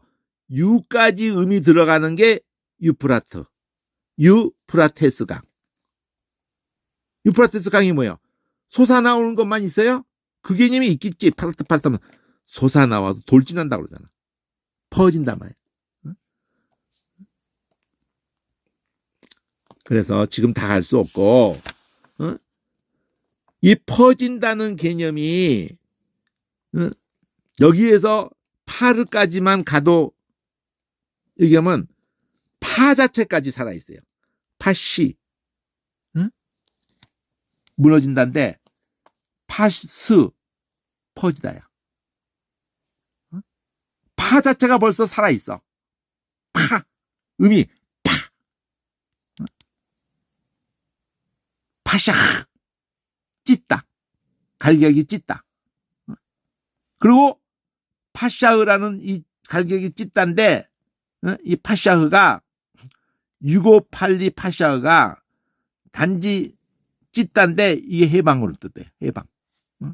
유까지 음이 들어가는 게 유프라트. 유프라테스 강. 유프라테스 강이 뭐예요? 솟아나오는 것만 있어요? 그 개념이 있겠지. 파라트 하면 솟아나와서 돌진한다고 그러잖아. 퍼진단 말이야. 그래서 지금 다 갈 수 없고 이 퍼진다는 개념이 여기에서 파르까지만 가도 얘기하면 파 자체까지 살아있어요. 파씨. 응? 무너진다는데 파스 퍼지다야. 응? 파 자체가 벌써 살아있어. 파. 음이 파. 응? 파샤. 찢다. 갈격이 찢다. 응? 그리고 파샤흐라는 이 갈격이 찢다인데 이 파샤흐가 6582 파샤흐가 단지 찢다인데 이게 해방으로 뜻해. 해방. 응?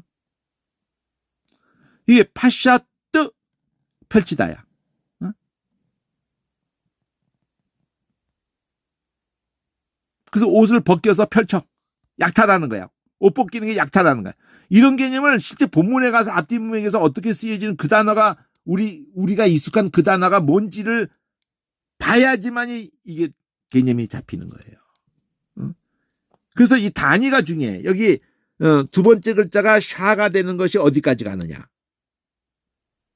이게 파샤뜨 펼치다야. 응? 그래서 옷을 벗겨서 펼쳐. 약탈하는 거야. 옷 벗기는 게 약탈하는 거야. 이런 개념을 실제 본문에 가서 앞뒷문에서 어떻게 쓰여지는 그 단어가 우리가 익숙한 그 단어가 뭔지를 봐야지만이 이게 개념이 잡히는 거예요. 응? 그래서 이 단위가 중요해. 여기 두 번째 글자가 샤가 되는 것이 어디까지 가느냐.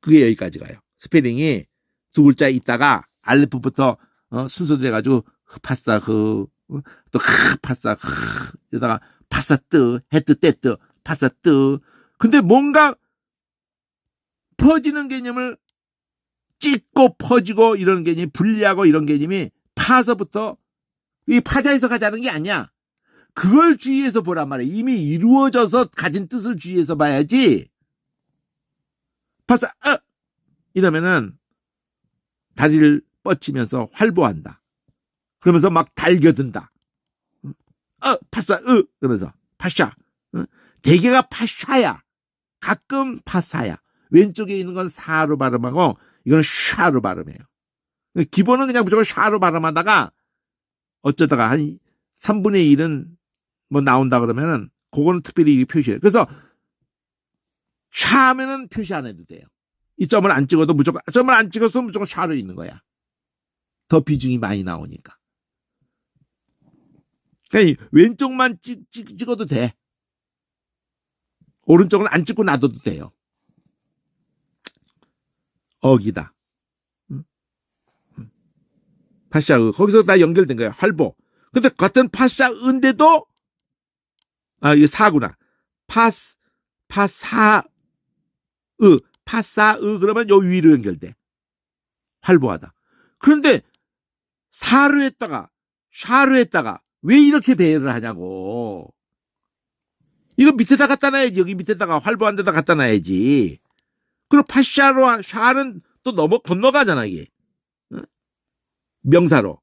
그게 여기까지 가요. 스페링이 두 글자 있다가 알레프부터 순서대로 해가지고 파싸 또 파싸 이러다가 파싸뜨 헤뜨 떼뜨 파싸뜨. 근데 뭔가 퍼지는 개념을 찢고 퍼지고 이런 개념이 분리하고 이런 개념이 파서부터 이 파자에서 가자는 게 아니야. 그걸 주의해서 보란 말이야. 이미 이루어져서 가진 뜻을 주의해서 봐야지. 파싸 이러면은 다리를 뻗치면서 활보한다. 그러면서 막 달겨든다. 파싸 그러면서 파샤. 대개가 파샤야. 가끔 파사야. 왼쪽에 있는 건 사로 발음하고 이건 샤로 발음해요. 기본은 그냥 무조건 샤로 발음하다가 어쩌다가 한 3분의 1은 뭐 나온다 그러면은 그거는 특별히 표시해요. 그래서 샤 하면은 표시 안 해도 돼요. 이 점을 안 찍어도 무조건 점을 안 찍었으면 무조건 샤로 있는 거야. 더 비중이 많이 나오니까. 그러니까 왼쪽만 찍어도 돼. 오른쪽은 안 찍고 놔둬도 돼요. 어기다. 파샤의 거기서 다 연결된 거야. 활보. 근데 같은 파샤인데도 이게 사구나. 파사의 그러면 요 위로 연결돼. 활보하다. 그런데 사로 했다가 샤로 했다가 왜 이렇게 배열을 하냐고. 이거 밑에다 갖다 놔야지. 여기 밑에다가 활보한 데다 갖다 놔야지. 그리고 파샤로 샤는 또 건너가잖아 이게. 명사로.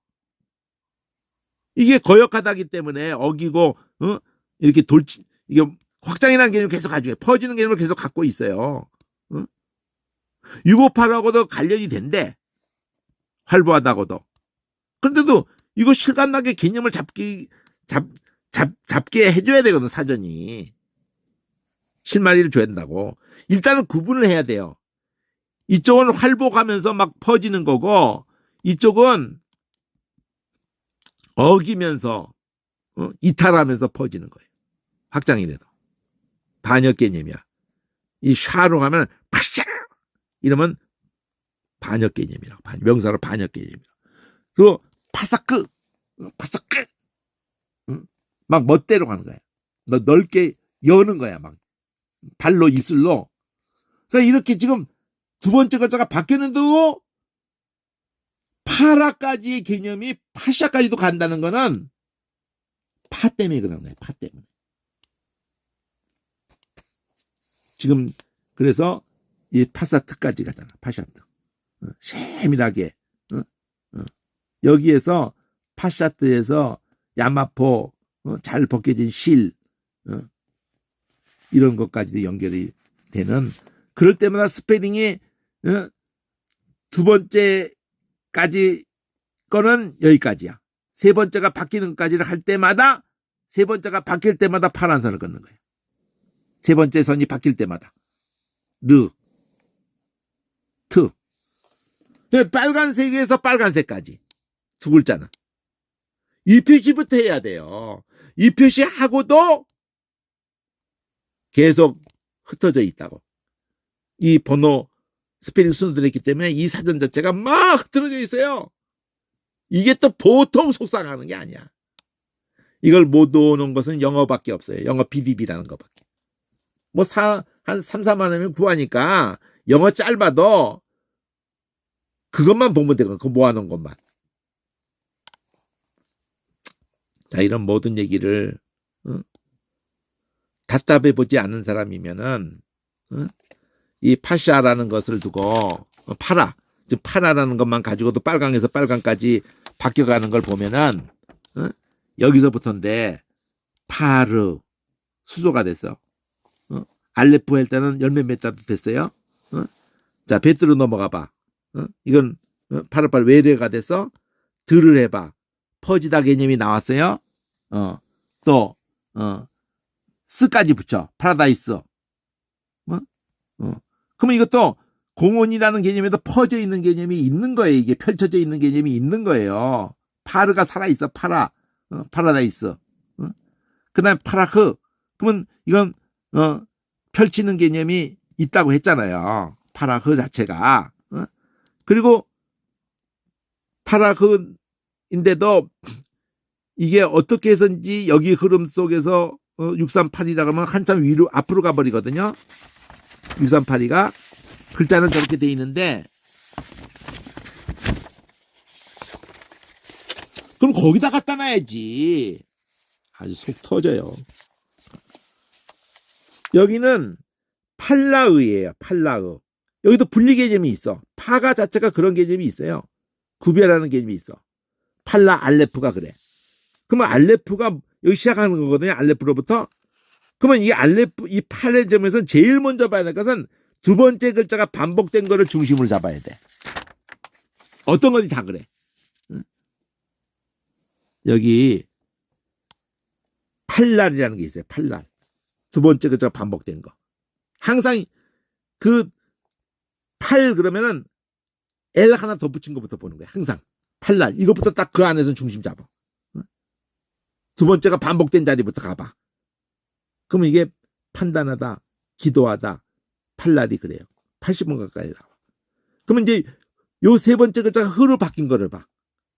이게 거역하다기 때문에 어기고 이렇게 이게 확장이라는 개념을 계속 가지고 퍼지는 개념을 계속 갖고 있어요. 658하고도 관련이 된대. 활보하다고도. 그런데도 이거 실감나게 개념을 잡게 해줘야 되거든 사전이. 실마리를 줘야 된다고. 일단은 구분을 해야 돼요. 이쪽은 활보가면서 막 퍼지는 거고 이쪽은 어기면서 이탈하면서 퍼지는 거예요. 확장이 돼도. 반역 개념이야. 이 샤로 가면 파샤 이러면 반역 개념이라고. 명사로 반역 개념이라고. 그리고 파사크 막 멋대로 가는 거야. 너 넓게 여는 거야. 막 발로 입술로. 그래서 이렇게 지금 두 번째 글자가 바뀌는데도 파라까지의 개념이 파샤까지도 간다는 거는 파 때문에 그런 거예요. 파 때문에. 지금 그래서 이 파사트까지 가잖아. 파샤트. 세밀하게. 여기에서 파샤트에서 야마포 잘 벗겨진 실 이런 것까지도 연결이 되는. 그럴 때마다 스페링이 두 번째까지 거는 여기까지야. 세 번째가 바뀌는 것까지를 할 때마다 세 번째가 바뀔 때마다 파란 선을 긋는 거예요. 세 번째 선이 바뀔 때마다 르, 트. 빨간색에서 빨간색까지 두 글자는 이 표시부터 해야 돼요. 이 표시하고도 계속 흩어져 있다고. 이 번호 스페링 순서대로 했기 때문에 이 사전 자체가 막 흐트러져 있어요. 이게 또 보통 속상하는 게 아니야. 이걸 못 오는 것은 영어밖에 없어요. 영어 BBB라는 것밖에. 뭐 한 3, 4만 원이면 구하니까 영어 짧아도 그것만 보면 되거든. 그거 모아놓은 것만. 자, 이런 모든 얘기를 답답해 보지 않는 사람이면은 이 파샤라는 것을 두고 파라, 즉 파라라는 것만 가지고도 빨강에서 빨강까지 바뀌어가는 걸 보면은 여기서부터인데 파르 수소가 됐어. 알레프 할 때는 열몇 자도 됐어요. 자, 베트로 넘어가 봐. 이건 파르팔 외래가 돼서 들을 해봐. 퍼지다 개념이 나왔어요. 또 스까지 붙여. 파라다이스. 그러면 이것도 공원이라는 개념에도 퍼져 있는 개념이 있는 거예요. 이게 펼쳐져 있는 개념이 있는 거예요. 파르가 살아있어. 파라. 파라다이스. 그 다음에 파라흐. 그러면 이건 펼치는 개념이 있다고 했잖아요. 파라흐 자체가. 그리고 파라흐인데도 이게 어떻게 해서인지 여기 흐름 속에서 638이라고 하면 한참 위로 앞으로 가버리거든요. 638이가 글자는 저렇게 돼 있는데 그럼 거기다 갖다 놔야지. 아주 속 터져요. 여기는 팔라의예요. 팔라의. 여기도 분리 개념이 있어. 파가 자체가 그런 개념이 있어요. 구별하는 개념이 있어. 팔라 알레프가 그래. 그러면 알레프가 여기 시작하는 거거든요. 알레프로부터. 그러면 이 알레프, 이 팔의 점에서 제일 먼저 봐야 될 것은 두 번째 글자가 반복된 거를 중심으로 잡아야 돼. 어떤 건지 다 그래. 여기 팔랄이라는 게 있어요. 팔랄. 두 번째 글자가 반복된 거. 항상 그 팔 그러면은 L 하나 더 붙인 것부터 보는 거야. 항상. 팔랄. 이것부터 딱 그 안에서 중심 잡아. 두 번째가 반복된 자리부터 가봐. 그러면 이게 판단하다, 기도하다, 팔랄이 그래요. 80번 가까이 나와. 그러면 이제 요 세 번째 글자가 흐로 바뀐 거를 봐.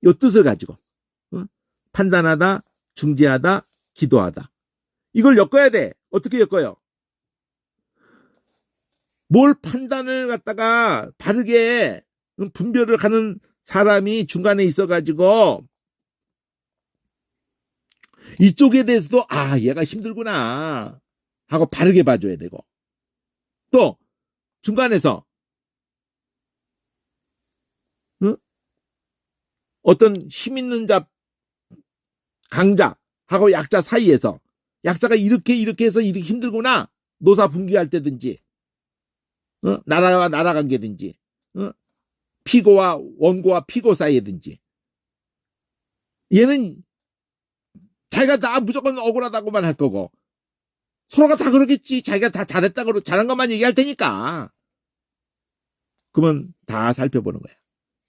요 뜻을 가지고. 판단하다, 중재하다, 기도하다. 이걸 엮어야 돼. 어떻게 엮어요? 뭘 판단을 갖다가 바르게 분별을 하는 사람이 중간에 있어가지고 이쪽에 대해서도 얘가 힘들구나 하고 바르게 봐줘야 되고 또 중간에서 어떤 힘 있는 자 강자하고 약자 사이에서 약자가 이렇게 해서 이렇게 힘들구나 노사 분기할 때든지 나라와 나라 관계든지 피고와 원고와 피고 사이에든지 얘는 자기가 다 무조건 억울하다고만 할 거고 서로가 다 그러겠지. 자기가 다 잘했다고 잘한 것만 얘기할 테니까. 그러면 다 살펴보는 거야.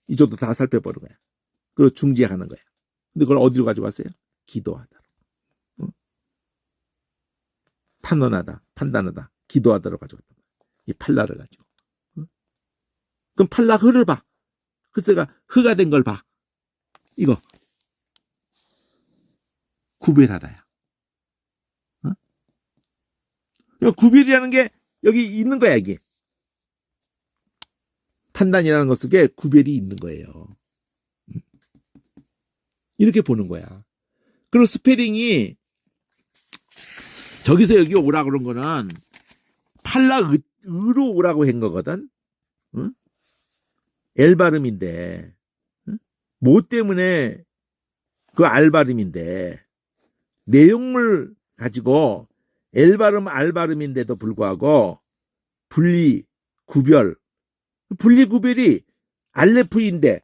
이쪽도 다 살펴보는 거야. 그리고 중재하는 거야. 근데 그걸 어디로 가지고 왔어요? 기도하다. 판단하다, 기도하다로 가지고 왔다. 이 팔라를 가지고. 그럼 팔라 흐를 봐. 글쎄가 흐가 된 걸 봐. 이거. 구별하다야. 구별이라는 게 여기 있는 거야, 이게. 판단이라는 것 속에 구별이 있는 거예요. 이렇게 보는 거야. 그리고 스페링이 저기서 여기 오라 그런 거는 팔라의로 오라고 한 거거든. L 발음인데 뭐 때문에 그 R 발음인데 내용물 가지고 L 발음, R 발음인데도 불구하고 분리, 구별이 알레프인데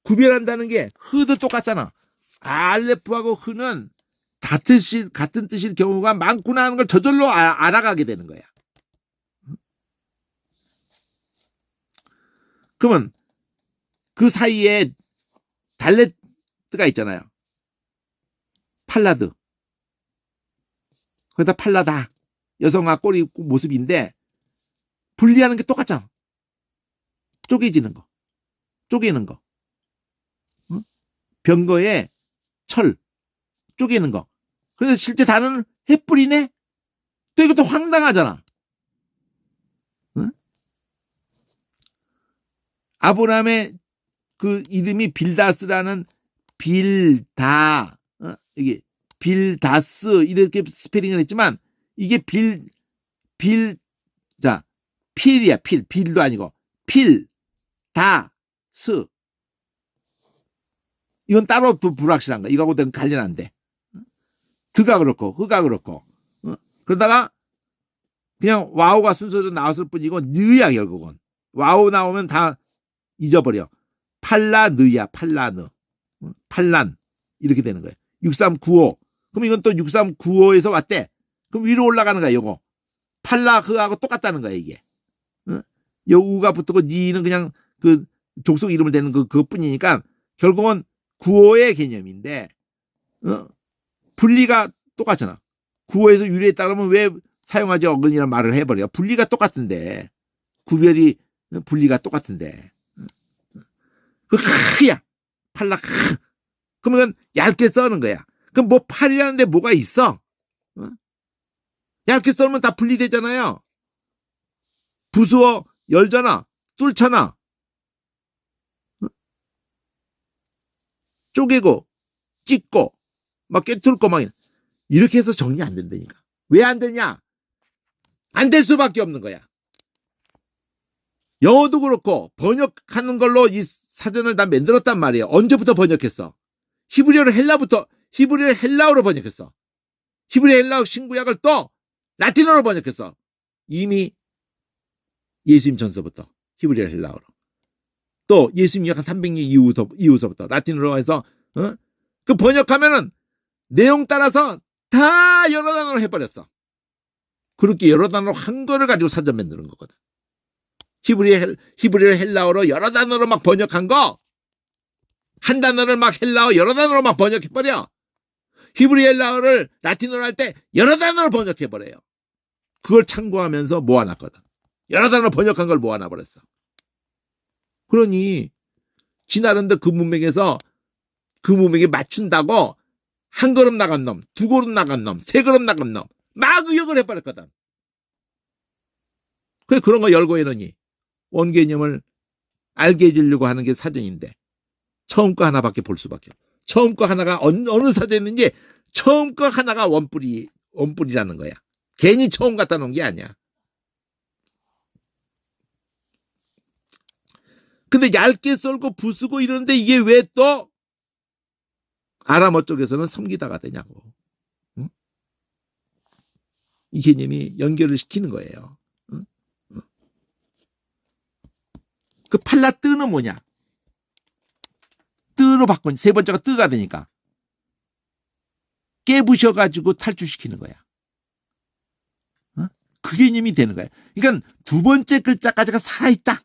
구별한다는 게 흐도 똑같잖아. 알레프하고 흐는 같은 뜻일 경우가 많구나 하는 걸 저절로 알아가게 되는 거야. 그러면 그 사이에 달레트가 있잖아요. 팔라드. 거기다 팔라다. 여성아 꼬리 모습인데 분리하는 게 똑같잖아. 쪼개지는 거, 쪼개는 거. 응? 병거에 철, 쪼개는 거. 그래서 실제 단어는 햇불이네? 또 이것도 황당하잖아. 응? 아브라함의 그 이름이 빌다스라는 이게 빌다스 이렇게 스페링을 했지만 이게 필이야, 빌도 아니고 필다스. 이건 따로 불확실한 거야. 이거하고는 관련 안 돼. 드가 그렇고 흐가 그렇고. 그러다가 그냥 와우가 순서로 나왔을 뿐이고 느야 결국은. 와우 나오면 다 잊어버려. 팔라느야, 팔라느. 팔란 이렇게 되는 거예요. 6395. 그럼 이건 또 6395에서 왔대. 그럼 위로 올라가는 거야, 이거. 팔라흐하고 똑같다는 거야, 이게. 요 우가 붙고 니는 그냥 그 족속 이름을 대는 그것뿐이니까 결국은 구호의 개념인데 분리가 똑같잖아. 구호에서 유래했다 그러면 왜 사용하지 어근이라는 말을 해버려. 분리가 똑같은데 구별이 분리가 똑같은데 그 크야 팔라 크. 그러면 얇게 써는 거야. 그럼 뭐 팔이라는데 뭐가 있어? 얇게 써면 다 분리되잖아요. 부수어 열잖아. 뚫잖아. 쪼개고 찢고 막 깨뚫고 막 이렇게 해서 정리 안 된다니까. 왜 안 되냐? 안 될 수밖에 없는 거야. 영어도 그렇고 번역하는 걸로 이 사전을 다 만들었단 말이에요. 언제부터 번역했어? 히브리어를 헬라어로 번역했어. 히브리 헬라어 신구약을 또 라틴어로 번역했어. 이미 예수님 전서부터 히브리어 헬라어로. 또 예수님 약 300년 이후서부터 라틴어로 해서 그 번역하면은 내용 따라서 다 여러 단어로 해버렸어. 그렇게 여러 단어로 한 거를 가지고 사전 만드는 거거든. 히브리어 헬라어로 여러 단어로 막 번역한 거, 한 단어를 막 헬라어 여러 단어로 막 번역해버려. 히브리 헬라어를 라틴어로 할 때 여러 단어로 번역해버려요. 그걸 참고하면서 모아놨거든. 여러 단어로 번역한 걸 모아놔버렸어. 그러니 지나른데 그 문맥에서 그 문맥에 맞춘다고 한 걸음 나간 놈, 두 걸음 나간 놈, 세 걸음 나간 놈 막 의역을 해버렸거든. 그런 거 열고 해놓으니 원개념을 알게 해주려고 하는 게 사전인데 처음 거 하나밖에 볼 수밖에 없어. 처음 거 하나가 어느 사전인지 처음 거 하나가 원뿔이라는 거야. 괜히 처음 갖다 놓은 게 아니야. 근데 얇게 썰고 부수고 이러는데 이게 왜 또 아람어 쪽에서는 섬기다가 되냐고. 응? 이 개념이 연결을 시키는 거예요. 응? 그 팔라뜨는 뭐냐? 뜨로 바꾼 세 번째가 뜨가 되니까 깨부셔가지고 탈출시키는 거야. 응? 그 개념이 되는 거야. 그러니까 두 번째 글자까지가 살아있다.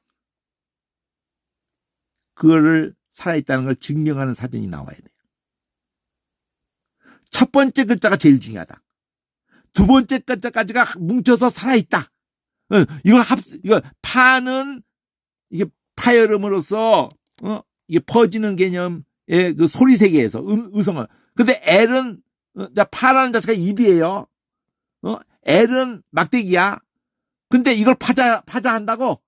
그거를 살아있다는 걸 증명하는 사전이 나와야 돼. 첫 번째 글자가 제일 중요하다. 두 번째 글자까지가 뭉쳐서 살아있다. 이거 파는 이게 파열음으로써 이게 퍼지는 개념의 그 소리 세계에서 의성을. 근데 L은 파라는 자체가 입이에요. L은 막대기야. 근데 이걸 파자한다고?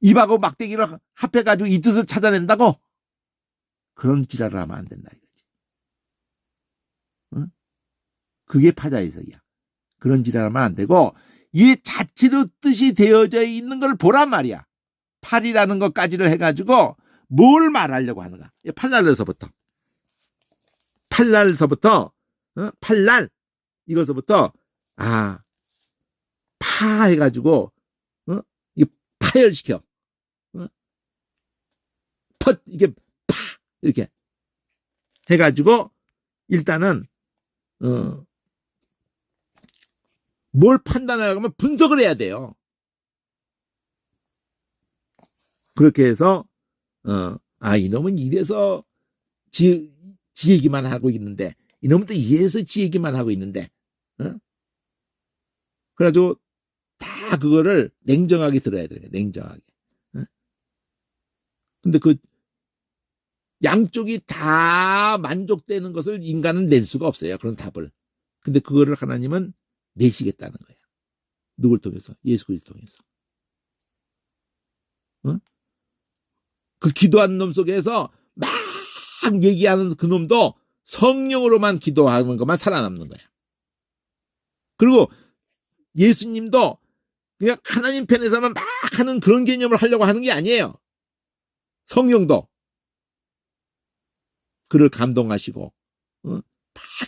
입하고 막대기를 합해가지고 이 뜻을 찾아낸다고? 그런 지랄을 하면 안 된다 이거지. 그게 파자해석이야. 그런 지랄을 하면 안 되고 이 자체로 뜻이 되어져 있는 걸 보란 말이야. 팔이라는 것까지를 해가지고 뭘 말하려고 하는가. 팔날에서부터 팔날 이것서부터 파 해가지고 파열시켜. 이게 파 이렇게 해가지고 일단은 뭘 판단하려고 하면 분석을 해야 돼요. 그렇게 해서 이놈은 이래서 지 얘기만 하고 있는데 이놈은 또 이래서 지 얘기만 하고 있는데 그래가지고 다 그거를 냉정하게 들어야 돼요. 냉정하게. 근데 그 양쪽이 다 만족되는 것을 인간은 낼 수가 없어요. 그런 답을. 근데 그거를 하나님은 내시겠다는 거예요. 누굴 통해서? 예수 그리스도 통해서. 그 기도하는 놈 속에서 막 얘기하는 그 놈도 성령으로만 기도하는 것만 살아남는 거야. 그리고 예수님도 그냥 하나님 편에서만 막 하는 그런 개념을 하려고 하는 게 아니에요. 성령도 그를 감동하시고, 막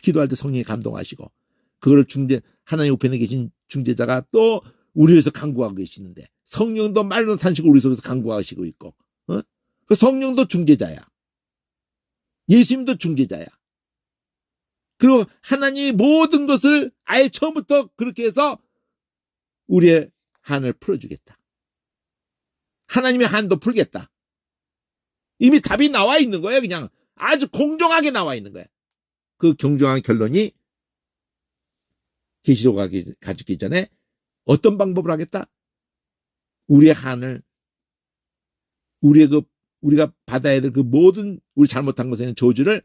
기도할 때 성령이 감동하시고, 그거를 하나님 우편에 계신 중재자가 또 우리 위해서 간구하고 계시는데, 성령도 말로 탄식을 우리 속에서 간구하시고 있고, 그 성령도 중재자야. 예수님도 중재자야. 그리고 하나님이 모든 것을 아예 처음부터 그렇게 해서 우리의 한을 풀어주겠다. 하나님의 한도 풀겠다. 이미 답이 나와 있는 거예요. 그냥 아주 공정하게 나와 있는 거예요. 그 공정한 결론이 계시록 가지기 전에 어떤 방법을 하겠다? 우리의 한을, 우리가 받아야 될 그 모든 우리 잘못한 것에는 저주를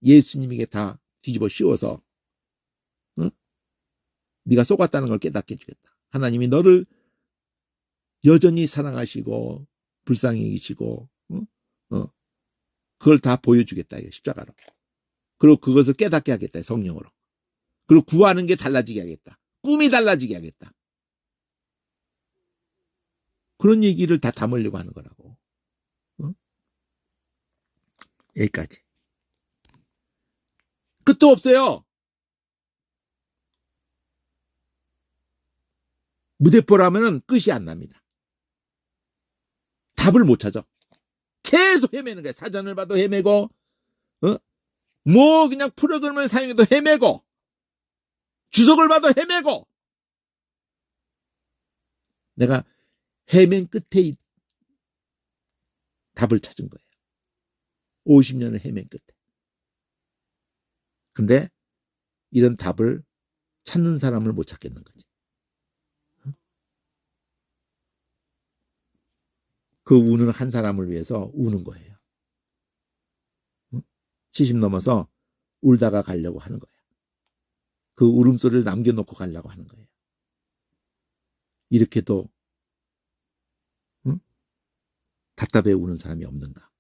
예수님에게 다 뒤집어 씌워서, 네가 속았다는 걸 깨닫게 해주겠다. 하나님이 너를 여전히 사랑하시고 불쌍히 계시고, 그걸 다 보여주겠다. 십자가로. 그리고 그것을 깨닫게 하겠다. 성령으로. 그리고 구하는 게 달라지게 하겠다. 꿈이 달라지게 하겠다. 그런 얘기를 다 담으려고 하는 거라고. 여기까지. 끝도 없어요. 무대포라면은 끝이 안 납니다. 답을 못 찾아. 계속 헤매는 거야. 사전을 봐도 헤매고, 뭐 그냥 프로그램을 사용해도 헤매고, 주석을 봐도 헤매고. 내가 헤맨 끝에 답을 찾은 거예요. 50년을 헤맨 끝에. 근데 이런 답을 찾는 사람을 못 찾겠는 거지. 그 우는 한 사람을 위해서 우는 거예요. 70 넘어서 울다가 가려고 하는 거예요. 그 울음소리를 남겨놓고 가려고 하는 거예요. 이렇게도 답답해 우는 사람이 없는가?